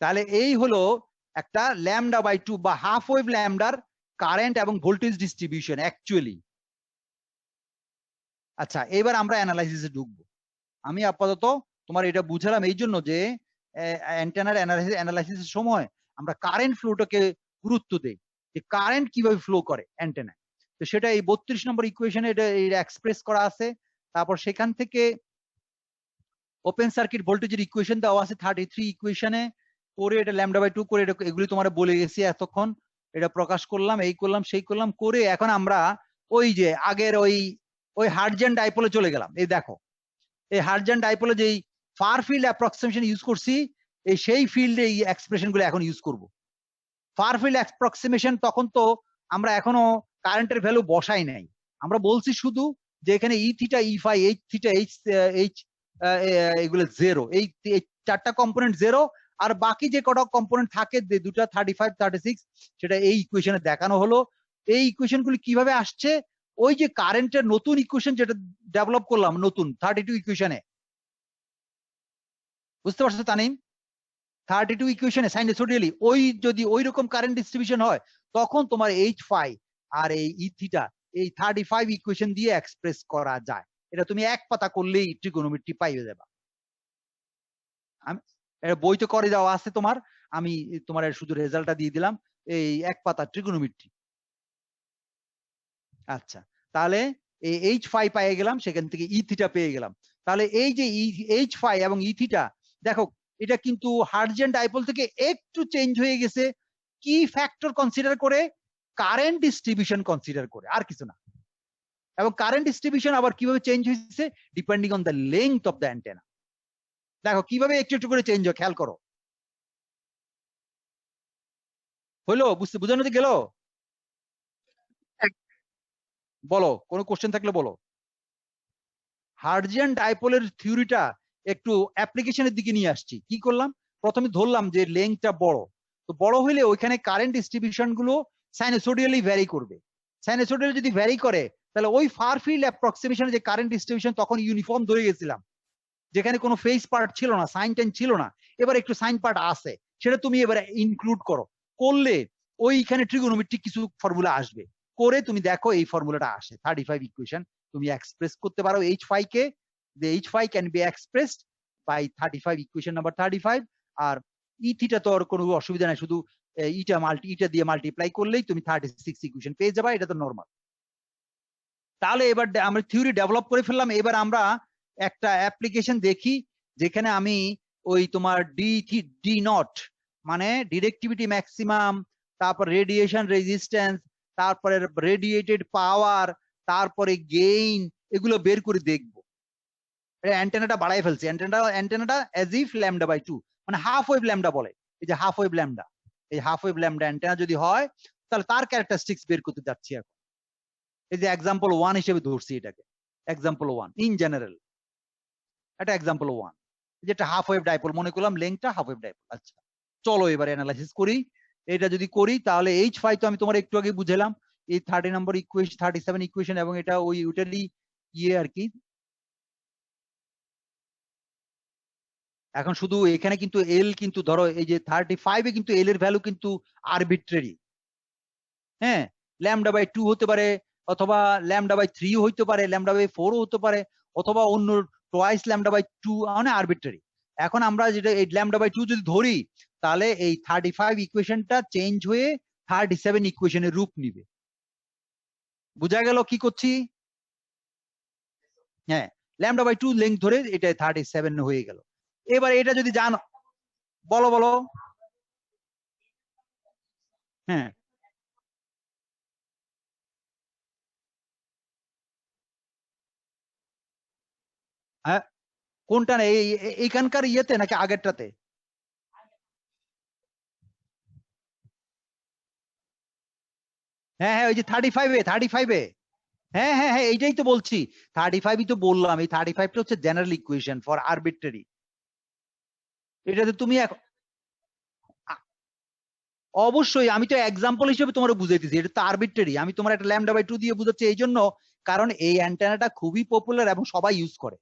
তাহলে এই হলো একটা ল্যামডা বাই 2 বা হাফ ওয়েভ ল্যামডার কারেন্ট এবং ভোল্টেজ ডিস্ট্রিবিউশন অ্যাকচুয়ালি। আচ্ছা, এবার আমরা অ্যানালাইসিসে ঢুকবো। আমি আপাতত তোমার এটা বুঝালাম এই জন্য যে অ্যান্টেনার অ্যানালাইসিসের সময় আমরা কারেন্ট ফ্লোটাকে গুরুত্ব দেই, যে কারেন্ট কিভাবে ফ্লো করে অ্যান্টেনায়। তো সেটা এই 32 নম্বর ইকুয়েশনে এটা এক্সপ্রেস করা আছে। তারপর সেখান থেকে ওপেন সার্কিট ভোল্টেজের ইকুয়েশন দেওয়া আছে 33 ইকুয়েশনে, করে এটা ল্যামডা বাই 2 করে, এটা এগুলি তোমার বলে গেছি এতক্ষণ, এটা প্রকাশ করলাম, এই করলাম সেই করলাম করে এখন আমরা ওই যে আগের ওই হার্টজেন ডাইপোলে চলে গেলাম। এই দেখো, এই হার্টজেন ডাইপোলে যেই ফার ফিল্ড অ্যাপ্রক্সিমেশন ইউজ করছি, এই সেই ফিল্ডে এই এক্সপ্রেশন গুলো এখন ইউজ করব। ফার ফিল্ড অ্যাপ্রক্সিমেশন তখন তো আমরা এখনো কারেন্টের ভ্যালু বসাই নাই, আমরা বলছি শুধু যে এখানে ই থিটা, ই ফাই, এইচ থিটা, এইচ এগুলো 0, এই চারটা কম্পোনেন্ট 0, আর বাকি যে কটা কম্পোনেন্ট থাকে দুটা 35 36, সেটা এই ইকুয়েশনে দেখানো হলো। এই ইকুয়েশন গুলি কিভাবে আসছে? ওই যে কারেন্টের নতুন ইকুয়েশন যেটা ডেভেলপ করলাম নতুন 32 ইকুয়েশনে, বুঝতে পারছো তানিম? 32 ইকুয়েশনে সাইনোসোডিয়ালি ওই যদি ওই রকম কারেন্ট ডিস্ট্রিবিউশন হয়, তখন তোমার এইচ ফাই আর এই ই থিটা এই 35 ইকুয়েশন দিয়ে এক্সপ্রেস করা যায়। এটা তুমি এক পাতা করলেই ট্রিগোনোমেট্রি পাইয়ে যাবা। আমি বইতে করে দেওয়া আছে তোমার, আমি তোমার শুধু রেজাল্টটা দিয়ে দিলাম, এই এক পাতা ট্রিগোনোমেট্রি। আচ্ছা, তাহলে এই এইচ ফাই পেয়ে গেলাম, সেখান থেকে ই থিটা পেয়ে গেলাম। তাহলে এই যে এইচ ফাই এবং ই থিটা, দেখো এটা কিন্তু হার্টজেন ডাইপোল থেকে একটু চেঞ্জ হয়ে গেছে, কি ফ্যাক্টর কনসিডার করে? কারেন্ট ডিস্ট্রিবিউশন কনসিডার করে, আর কিছু না। এবং কারেন্ট ডিস্ট্রিবিউশন আবার কিভাবে চেঞ্জ হয়েছে? Depending on the length of the antenna. দেখো কিভাবে একটু একটু করে চেঞ্জ হয়, খেয়াল করো। হইলো? বোঝানো গেল? বলো, কোনো কোশ্চেন থাকলে বলো। হার্টজিয়ান ডাইপোলের থিওরিটা একটু অ্যাপ্লিকেশনের দিকে নিয়ে আসছি। কি করলাম? প্রথমে ধরলাম যে লেংথটা বড়, তো বড় হইলে ওইখানে কারেন্ট ডিস্ট্রিবিউশন গুলো সাইনোসোডিয়ালি ভ্যারি করবে। সাইনোসোডিয়াল যদি ভ্যারি করে, তাহলে ওই ফার ফিল্ড অ্যাপ্রক্সিমেশনে যে কারেন্ট ডিস্ট্রিবিউশন তখন ইউনিফর্ম ধরে গেছিলাম, যেখানে কোনো ফেজ পার্ট ছিল না, সাইন টাইন ছিল না, এবার একটু সাইন পার্ট আছে, সেটা তুমি এবারে ইনক্লুড করো। করলে ওইখানে ট্রিগোনোমেট্রিক কিছু ফর্মুলা আসবে, করে তুমি দেখো এই ফর্মুলাটা আসে 35 ইকুয়েশন তুমি এক্সপ্রেস করতে পারো এইচ ফাই কে। the h phi can be expressed by 35 equation number 35, R E theta তো আর কোনো অসুবিধা নাই, শুধু ইটা দিয়ে মাল্টিপ্লাই করলেই তুমি 36 ইকুয়েশন পেয়ে যাবে, এটা তো নরমাল। তাহলে এবার আমরা থিওরি ডেভেলপ করে ফেললাম, এবার আমরা একটা অ্যাপ্লিকেশন দেখি যেখানে আমি ওই তোমার ডি নট মানে ডিরেক্টিভিটি ম্যাক্সিমাম, তারপর রেডিয়েশন রেজিস্ট্যান্স, তারপরে রেডিয়েটেড পাওয়ার, তারপরে গেইন, এগুলো বের করে দেখবো। অ্যান্টেনাটা বাড়াই ফেলছে, অ্যান্টেনাটা অ্যাজ ইফ ল্যামডা বাই 2, মানে হাফ ওয়েভ ল্যামডা বলে। এই যে হাফ ওয়েভ ল্যামডা, এই হাফ ওয়েভ ল্যামডা অ্যান্টেনা যদি হয়, তাহলে তার ক্যারেক্টারিস্টিক্স বের করতে যাচ্ছি এখন। এই যে এক্সাম্পল 1 হিসেবে ধরছি এটাকে, এক্সাম্পল 1 ইন জেনারেল, এটা এক্সাম্পল 1, যেটা হাফ ওয়েভ ডাইপোল মনে করলাম, লেংথটা হাফ ওয়েভ ডাইপোল। আচ্ছা, চলো এবার অ্যানালাইসিস করি। এটা যদি করি তাহলে এইচ ফাই তো আমি তোমার একটু আগে বুঝালাম, এই 30 নম্বর ইকুয়েশন 37 ইকুয়েশন, এবং এটা ওই ওটারই ইয়ে আর কি, এখন শুধু এখানে কিন্তু এল কিন্তু ধরো এই যে 35 এ কিন্তু এল এর ভ্যালু কিন্তু আরবিট্রারি। হ্যাঁ, ল্যামডা বাই 2 হতে পারে, অথবা ল্যামডা বাই 3 হইতে পারে, ল্যামডা বাই 4 হতে পারে, অথবা অন্য টোয়াইস ল্যামডা বাই 2, মানে আরবিট্রারি। এখন আমরা যেটা এই ল্যামডা বাই 2 যদি ধরি, তাহলে এই 35 ইকুয়েশনটা চেঞ্জ হয়ে 37 ইকুয়েশনের রূপ নিবে। বুঝা গেল কি করছি? হ্যাঁ, ল্যামডা বাই 2 লেংথ ধরে এটা 37 হয়ে গেল। এবার এটা যদি জানো, বলো বলো। হ্যাঁ, হ্যাঁ, কোনটা না এইখানকার ইয়েতে নাকি আগেরটাতে? হ্যাঁ হ্যাঁ, ওই যে 35 এ হ্যাঁ হ্যাঁ হ্যাঁ, এইটাই তো বলছি। 35ই তো বললাম, এই 35টা হচ্ছে জেনারেল ইকুয়েশন ফর আরবিট্রারি। এটাতে তুমি অবশ্যই আমি তো এক্সাম্পল হিসেবে তোমার বুঝাইতেছি, এটা তো আরবিট্রারি। আমি তোমার একটা ল্যামডা বাই 2 দিয়ে বুঝাচ্ছি এই জন্য, কারণ এই অ্যান্টেনাটা খুবই পপুলার এবং সবাই ইউজ করে।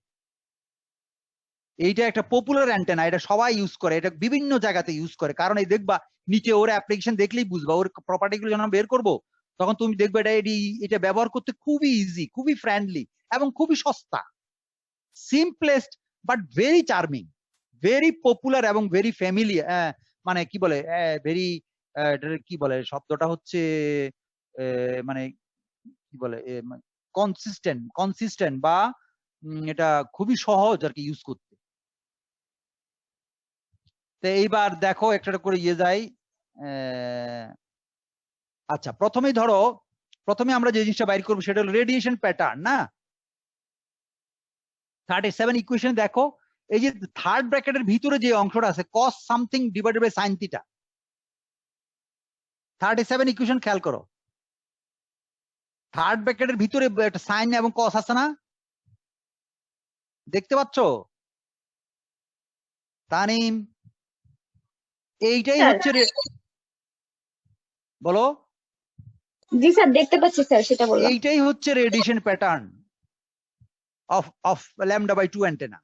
এইটা একটা পপুলার অ্যান্টেনা, এটা সবাই ইউজ করে, এটা বিভিন্ন জায়গাতে ইউজ করে। কারণ এই দেখবা নিচে ওর অ্যাপ্লিকেশন দেখলেই বুঝবা, ওর প্রপার্টি গুলো যখন বের করবো তখন তুমি দেখবে এটা ব্যবহার করতে খুবই ইজি, খুবই ফ্রেন্ডলি এবং খুবই সস্তা। Simplest but very charming, very popular এবং ভেরি ফ্যামিলিয়ার, মানে কি বলে ভেরি, কি বলে শব্দটা হচ্ছে মানে কি বলে কনসিস্টেন্ট বা এটা খুবই সহজ আর কি ইউজ করতে। তো এইবার দেখো একটা করে ইয়ে যাই। আচ্ছা, প্রথমেই ধরো, প্রথমে আমরা যে জিনিসটা বাইর করবো সেটা হলো রেডিয়েশন প্যাটার্ন, না? 37 ইকুয়েশন দেখো, এই যে থার্ড ব্র্যাকেটের ভিতরে যে অংশটা আছে cos something divided by sin থিটা, 37 ইকুয়েশন খেয়াল করো। থার্ড ব্র্যাকেটের ভিতরে একটা সাইন এবং cos আছে না, দেখতে পাচ্ছ? তানিম, এইটাই স্যার। হচ্ছে বলো। জি স্যার, দেখতে পাচ্ছি স্যার, সেটা বললাম। এইটাই হচ্ছে radiation pattern of lambda by 2 antenna.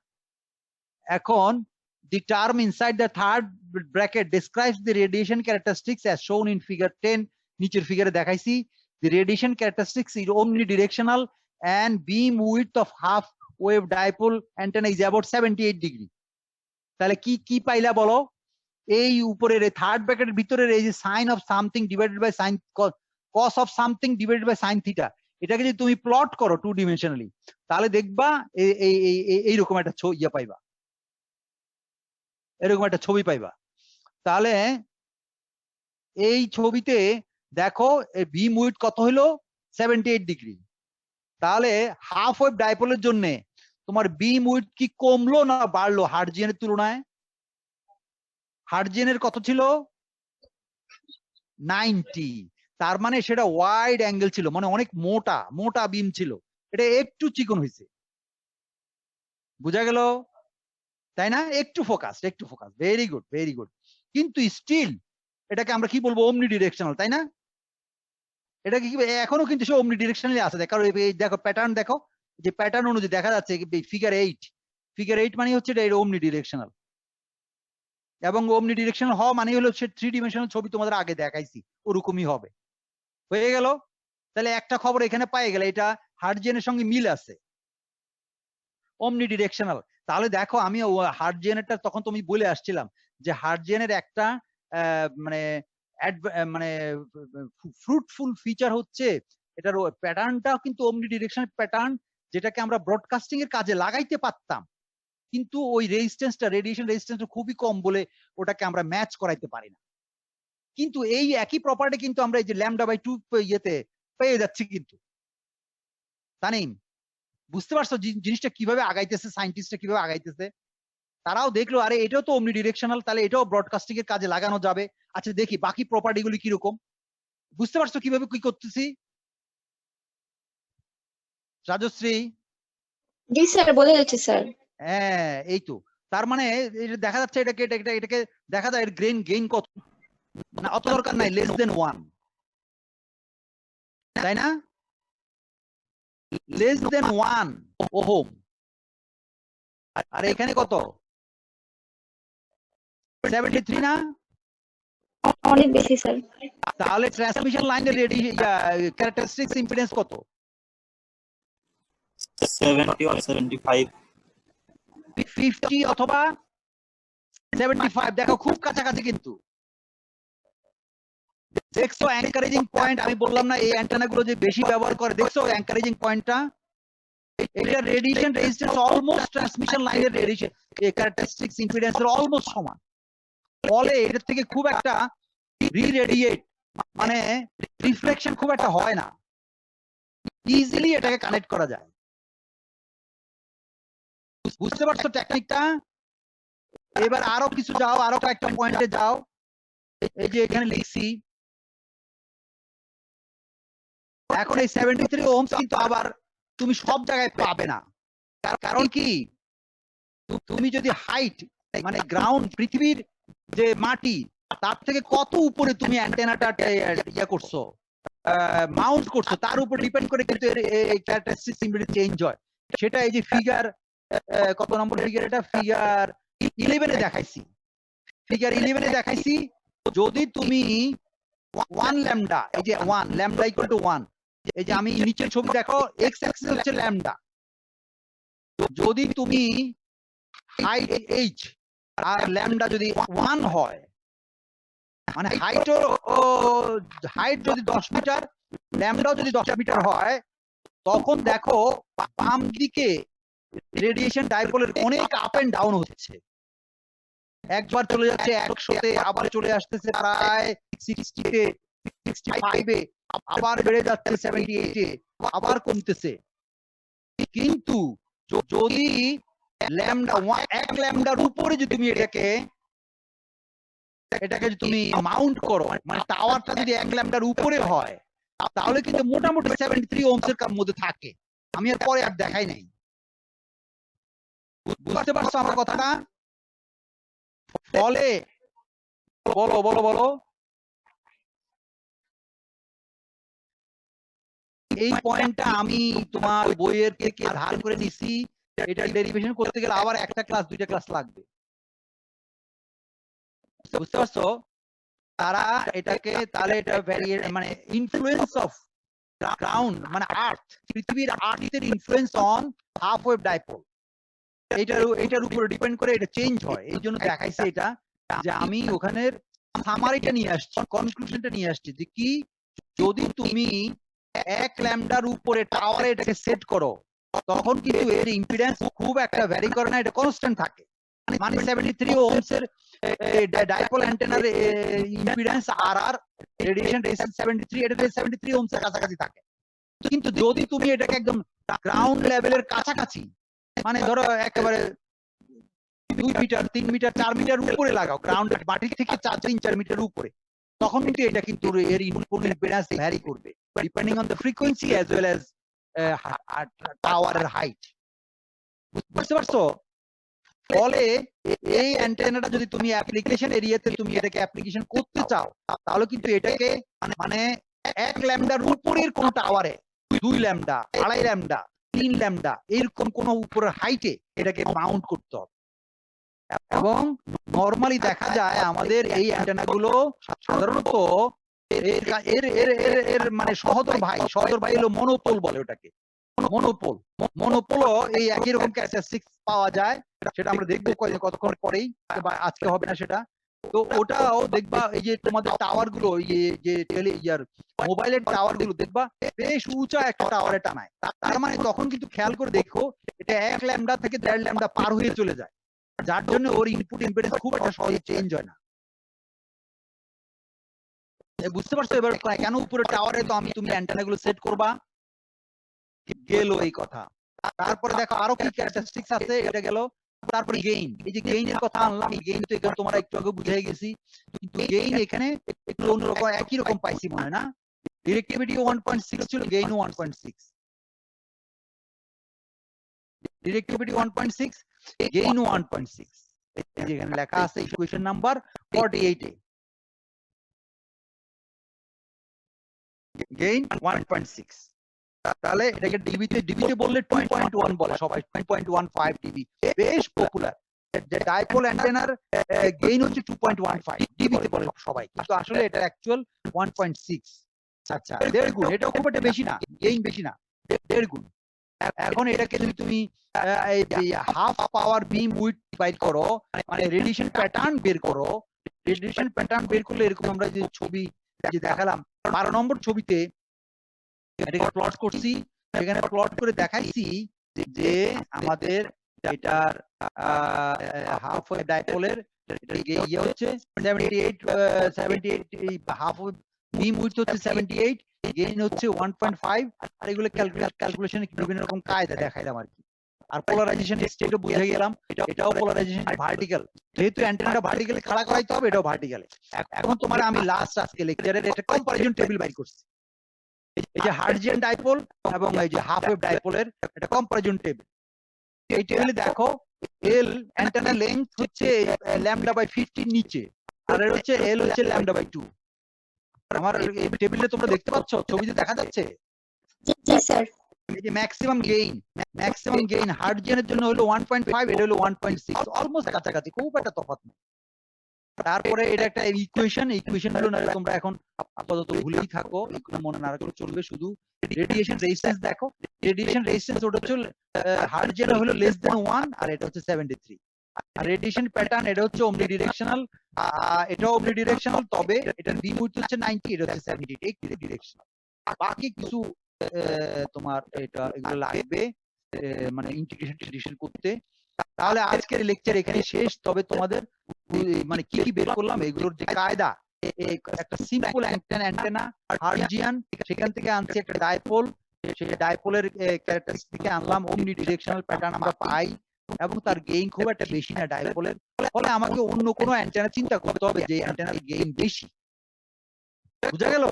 এখন the term inside the third bracket describes the radiation characteristics as shown in figure 10. নিচের ফিগারে দেখাইছি, the radiation characteristics is omnidirectional and beam width of half wave dipole antenna is about 78 degree. তাহলে কি কি পাইলা বলো? এই উপরের এই থার্ড ব্র্যাকেটের ভিতরের এই যে sine of something divided by sine, cos of something divided by sine theta, এটাকে যদি তুমি প্লট করো 2 ডিমেনশনালি, তাহলে দেখবা এইরকম একটা ইয়ে পাইবা, এরকম একটা ছবি পাইবা। তাহলে এই ছবিতে দেখো বিম উইডথ কত হলো? 78 ডিগ্রি। তাহলে হাফ ওয়েভ ডাইপোলের জন্য তোমার বিম উইডথ কি কমলো না বাড়লো হার্টজিয়ানের তুলনায়? হার্টজিয়ানের কত ছিল? 90। তার মানে সেটা ওয়াইড অ্যাঙ্গেল ছিল, মানে অনেক মোটা মোটা বিম ছিল, এটা একটু চিকন হয়েছে। বুঝা গেল? তাই না? একটু ফোকাস, একটু focus, very good very good. কিন্তু স্টিল এটাকে আমরা কি বলবো? ওমনি ডিরেকশনাল, তাই না? এটাকে কি এখনো কিন্তু সে ওমনি ডিরেকশনালি আছে। দেখো দেখো প্যাটার্ন, দেখো যে প্যাটার্ন অনুযায়ী দেখা যাচ্ছে ফিগার 8, ফিগার 8 মানে হচ্ছে এটা ওমনি ডিরেকশনাল। এবং ওমনি ডিরেকশনাল হওয়া মানে হলো সে 3 ডিমেনশনাল ছবি তোমাদের আগে দেখাইছি, ওরকমই হবে। হয়ে গেল? তাহলে একটা খবর এখানে পাই গেলে এটা হার্টজিয়ানের সঙ্গে মিল আছে, অমনি ডিরেকশনাল। তাহলে দেখো আমি হার্টজিয়ানেরটা তখন তুমি বলে আসছিলাম যে হার্টজিয়ানের একটা মানে মানে ফ্রুটফুল ফিচার হচ্ছে এটার প্যাটার্নটা কিন্তু অমনি ডিরেকশনাল প্যাটার্ন, যেটাকে আমরা ব্রডকাস্টিং এর কাজে লাগাইতে পারতাম, কিন্তু ওই রেজিস্ট্যান্সটা, রেডিয়েশন রেজিস্ট্যান্সটা খুবই কম বলে ওটাকে আমরা ম্যাচ করাইতে পারি না। কিন্তু এই একই প্রপার্টি কিন্তু আমরা এই যে ল্যামডা বাই 2 ইয়েতে পেয়ে যাচ্ছি। কিন্তু তানিম, বুঝতে পারছো জিনিসটা কিভাবে আগাইতেছে, সায়েন্টিস্টরা কিভাবে আগাইতেছে? তারাও দেখলো আরে এটাও তো অমনি ডিরেকশনাল, তাহলে এটাও ব্রডকাস্টিং এর কাজে লাগানো যাবে। আচ্ছা দেখি বাকি প্রপার্টি গুলি কিরকম, বুঝতে পারছো কিভাবে কি করতেছি? রাজশ্রী? জি স্যার, বলে যাচ্ছে স্যার। হ্যাঁ, এই তো। তার মানে এটা দেখা যাচ্ছে এটাকে দেখা যায় এর গেইন কত, না অত দরকার নাই, লেস দেন 1, তাই না? Less than 1 ohm. আর এখানে কত? 73 না? অনেক বেশি স্যার। তাহলে ট্রান্সমিশন লাইনের ক্যারেক্টারিস্টিক্স ইম্পিডেন্স কত? 70 or 75. 50 অথবা 75, দেখো খুব কাছাকাছি কিন্তু। দেখছো এনকারেজিং পয়েন্ট, আমি বললাম না এই অ্যান্টেনা গুলো যে বেশি ব্যবহার করে, দেখছো এনকারেজিং পয়েন্টটা? এটা রেডিয়েশন রেজিস্ট্যান্স অলমোস্ট ট্রান্সমিশন লাইনের রেডিয়েশন ক্যারেক্টারিস্টিক্স ইম্পিডেন্সের অলমোস্ট সমান। ফলে এর থেকে খুব একটা রি-রেডিয়েট মানে রিফ্লেকশন খুব একটা হয় না, ইজিলি এটাকে কানেক্ট করা যায়। বুঝতে পারছো টেকনিকটা? এবার আরো কিছু যাও, আরো কয়েকটা পয়েন্টে যাও। এই যে এখানে লিখছি, এখন এই 73 ওহমস কিন্তু আবার তুমি সব জায়গায় পাবে না। কারণ কি, তুমি যদি হাইট মানে গ্রাউন্ড, পৃথিবীর যে মাটি তার থেকে কত উপরে তুমি অ্যান্টেনাটা ইয়া করছো, মাউন্ট করছো, তার উপর ডিপেন্ড করে কিন্তু এই ক্যারেক্টারিস্টিক্স ইম্পিডেন্স চেঞ্জ হয়। সেটা এই যে ফিগার, কত নম্বর ফিগার এটা? ফিগার 11-এ দেখাইছি। ফিগার 11-এ দেখাইছি, যদি তুমি 1 ল্যামডা, এই যে 1 ল্যামডা ইকুয়াল টু 1, এই যে আমি নিচের ছবি দেখো, এক্স অ্যাক্সিস হচ্ছে ল্যামডা। যদি তুমি হাইট এইচ আর ল্যামডা যদি 1 হয়, মানে হাইট যদি 10 মিটার, ল্যামডাও যদি 10 মিটার হয়, তখন দেখো বাম দিকে রেডিয়েশন ডাইপোলের অনেক আপ এন্ড ডাউন হচ্ছে। একবার চলে যাচ্ছে 100-তে, আবার চলে আসতেছে প্রায় 60-তে, 65-এ, আবার বেড়ে যাচ্ছে 78-এ, আবার কমতেছে। কিন্তু যদি ল্যামডা 1 ল্যামডার উপরে যদি তুমি এটাকে যদি তুমি মাউন্ট করো, মানে টাওয়ারটা যদি 1 ল্যামডার উপরে হয়, তাহলে কিন্তু মোটামুটি 73 ওহমস এর মধ্যে থাকে। আমি আর পরে আর দেখাই নাই। বুঝতে পারছো আমার কথাটা? ফলে বলো বলো বলো, এই পয়েন্টটা আমি তোমার বইয়ের থেকে ধার করে নিছি। এটা ডেরিভেশন করতে গেলে আবার একটা ক্লাস, দুইটা ক্লাস লাগবে। বুঝতে পারছো? তারা এটাকে তাহলে এটা মানে ইনফ্লুয়েন্স অফ গ্রাউন্ড মানে আর্থ, পৃথিবীর আর্থের influence on half wave dipole, এটার উপরে ডিপেন্ড করে এটা চেঞ্জ হয়। এই জন্য দেখাইছে এটা, যে আমি ওখানের সামারিটা নিয়ে আসছি, কনক্লুশনটা নিয়ে আসছি, যে কি, যদি তুমি 1 ল্যামডার উপরে টাওয়ারে এটাকে সেট করো, তখন কিন্তু এর ইম্পিডেন্স খুব একটা ভ্যারি করে না, এটা কনস্ট্যান্ট থাকে। মানে 73 ওহমস এর ডাইপোল অ্যান্টেনার ইম্পিডেন্স আর রেডিয়েশন রেজিস্ট্যান্স 73, এটা 73 ওহমস এর কাছাকাছি থাকে। কিন্তু যদি তুমি এটাকে একদম গ্রাউন্ড লেভেলের কাছাকাছি, মানে ধরো একেবারে 2 মিটার, 3 মিটার, 4 মিটার উপরে লাগাও, গ্রাউন্ড মাটি থেকে 3-4 মিটার উপরে, তখন কিন্তু এটা কিন্তু এর ইম্পিডেন্স ভ্যারি করবে depending on the frequency as well as টাওয়ারের হাইট। বুঝতে পারছো? ফলে এই অ্যান্টেনাটা যদি তুমি অ্যাপ্লিকেশন এরিয়াতে তুমি এটাকে অ্যাপ্লিকেশন করতে চাও, তাহলে কিন্তু এটাকে মানে 1 ল্যামডার উপরের কোন টাওয়ারে 2 ল্যামডা, 2.5 ল্যামডা, 3 ল্যামডা এরকম কোন উপরের হাইটে এটাকে মাউন্ট করতে হবে। এবং নরমালি দেখা যায় আমাদের এই অ্যান্টেনাগুলো সাধারণত এর মানে সহদর ভাই হলো মনোপোল বলে ওটাকে। মনোপোলও এই একই রকম ক্যারেক্টারিস্টিক্স পাওয়া যায়, সেটা আমরা দেখবো কতক্ষণ পরেই, আজকে হবে না সেটা। তো ওটাও দেখবা, এই যে তোমাদের টাওয়ার গুলো, যে মোবাইলের টাওয়ার গুলো দেখবা বেশ উঁচা একটা টাওয়ারে টানায়, তার মানে তখন কিন্তু খেয়াল করে দেখো এটা 1 ল্যামডা থেকে 1.5 ল্যামডা পার হয়ে চলে যায়, যার জন্য ওর ইনপুট ইম্পিডেন্স খুব একটা সহজে চেঞ্জ হয় না। বুঝতে পারছো এবার কেন উপরে টাওয়ারে তো তুমি অ্যান্টেনা গুলো সেট করবা? গেল এই কথা। তারপরে দেখো আরো কি ক্যারেক্টারিস্টিক্স আছে, এটা গেল। তারপরে গেইন, এই যে গেইনের কথা আনলাম, গেইন তো এখানে তোমরা একটু আগে বুঝাই গেছি, কিন্তু গেইন এখানে একটু অন্যরকম, একই রকম পাইছি মনে হয় না? ডিরেক্টিভিটি 1.6 ছিল, গেইন 1.6, ডিরেক্টিভিটি 1.6, গেইন 1.6, যেখানে লেখা আছে ইকুয়েশন নাম্বার 48-এ, গেইন 1.6। তাহলে এটাকে ডিবিতে বললে 2.1 বলে সবাই, 2.15 ডিবি, বেশ পপুলার। যে ডাইপোল অ্যান্টেনার গেইন হচ্ছে 2.15 ডিবিতে বলে সবাই, কিন্তু আসলে এটা অ্যাকচুয়াল 1.6। আচ্ছা, 1.5 গুণ, এটাও খুব একটা বেশি না, গেইন বেশি না, 1.5 গুণ। এখন এটাকে যদি তুমি হাফ পাওয়ার বিম উইথ বাইর করো, মানে রেডিয়েশন প্যাটার্ন বের করো, রেডিয়েশন প্যাটার্ন বের করলে এরকম আমরা যে ছবি যে দেখালাম 12 নম্বর ছবিতে এটাকে প্লট করছি, এখানে প্লট করে দেখাইছি যে আমাদের এটার হাফ ওয়েভ ডাইপোলের ইয়ে হচ্ছে 78 এই হাফ বিম উইথ হচ্ছে 78, গেইন হচ্ছে 1.5, আর এগুলো ক্যালকুলেশনে বিভিন্ন রকম কায়দা দেখাইলাম আর কি। আর পোলারাইজেশন স্টেটও বুঝে গেলাম, এটাও পোলারাইজেশন ভার্টিক্যাল, যেহেতু অ্যান্টেনাটা ভার্টিক্যালি খাড়া করাইতে হবে, এটাও ভার্টিক্যালে। এখন তোমার আমি লাস্ট আজকে লেকচারের একটা কম্পারিজন টেবিল বাইর করছি, এই যে হার্টজিয়ান ডাইপোল এবং এই যে হাফ ওয়েভ ডাইপোলের একটা কম্পারিজন টেবিল। এই টেবিলে দেখো এল অ্যান্টেনা লেংথ হচ্ছে λ/50 নিচে, আর এর হচ্ছে এল হচ্ছে λ/2। আমার এই টেবিলে তোমরা দেখতে পাচ্ছ, ছবিতে দেখা যাচ্ছে? জি স্যার। এই যে ম্যাক্সিমাম গেইন হার্টজিয়ানের জন্য হলো 1.5, এটা হলো 1.6, অলমোস্ট কাছাকাছি, খুব একটা তফাৎ নেই। তারপরে এটা একটা ইকুয়েশন গুলো না তোমরা এখন আপাতত ভুলেই থাকো, এগুলো মনে না রাখলে চলবে। শুধু রেডিয়েশন রেজিস্ট্যান্স দেখো, রেডিয়েশন রেজিস্ট্যান্স ওটা হচ্ছে হার্টজিয়ান হলো লেস দেন 1, আর এটা হচ্ছে 73। আর রেডিয়েশন প্যাটার্ন এটা হচ্ছে ওমনি ডিরেকশনাল, এটাও ওমনি ডিরেকশনাল, তবে এটার বিম উইডথ হচ্ছে 90, এটা হচ্ছে 78 ডিরেকশনাল। বাকি কিছু তোমার এটা এগুলো লাগবে মানে ইন্টিগ্রেশন করতে। তাহলে আজকের লেকচার এখানে শেষ। তবে তোমাদের মানে কি কি বের করলাম এগুলোর যে কায়দা, একটা সিম্পল অ্যান্টেনা হার্টজিয়ান, সেখান থেকে আনছি একটা ডাইপোল, সেই ডাইপোলের ক্যারেক্টারিস্টিক আনলাম, ওমনি ডিরেকশনাল প্যাটার্ন আমরা পাই, এবং তার গেইন খুব একটা বেশি না ডাইপোলের। ফলে আমাকে অন্য কোনো অ্যান্টেনা চিন্তা করতে হবে যে অ্যান্টেনার গেইন বেশি। বুঝা গেল?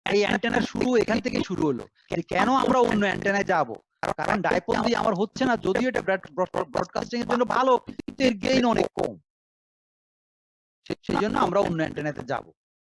এই অ্যান্টেনার শুরু এখান থেকে শুরু হলো। কেন আমরা অন্য অ্যান্টেনায় যাব? কারণ ডাইপোল দিয়ে আমার হচ্ছে না, যদিও এটা ব্রডকাস্টিং এর জন্য ভালো, কিন্তু এর গেইন অনেক কম, সেই জন্য আমরা অন্য অ্যান্টেনাতে যাব।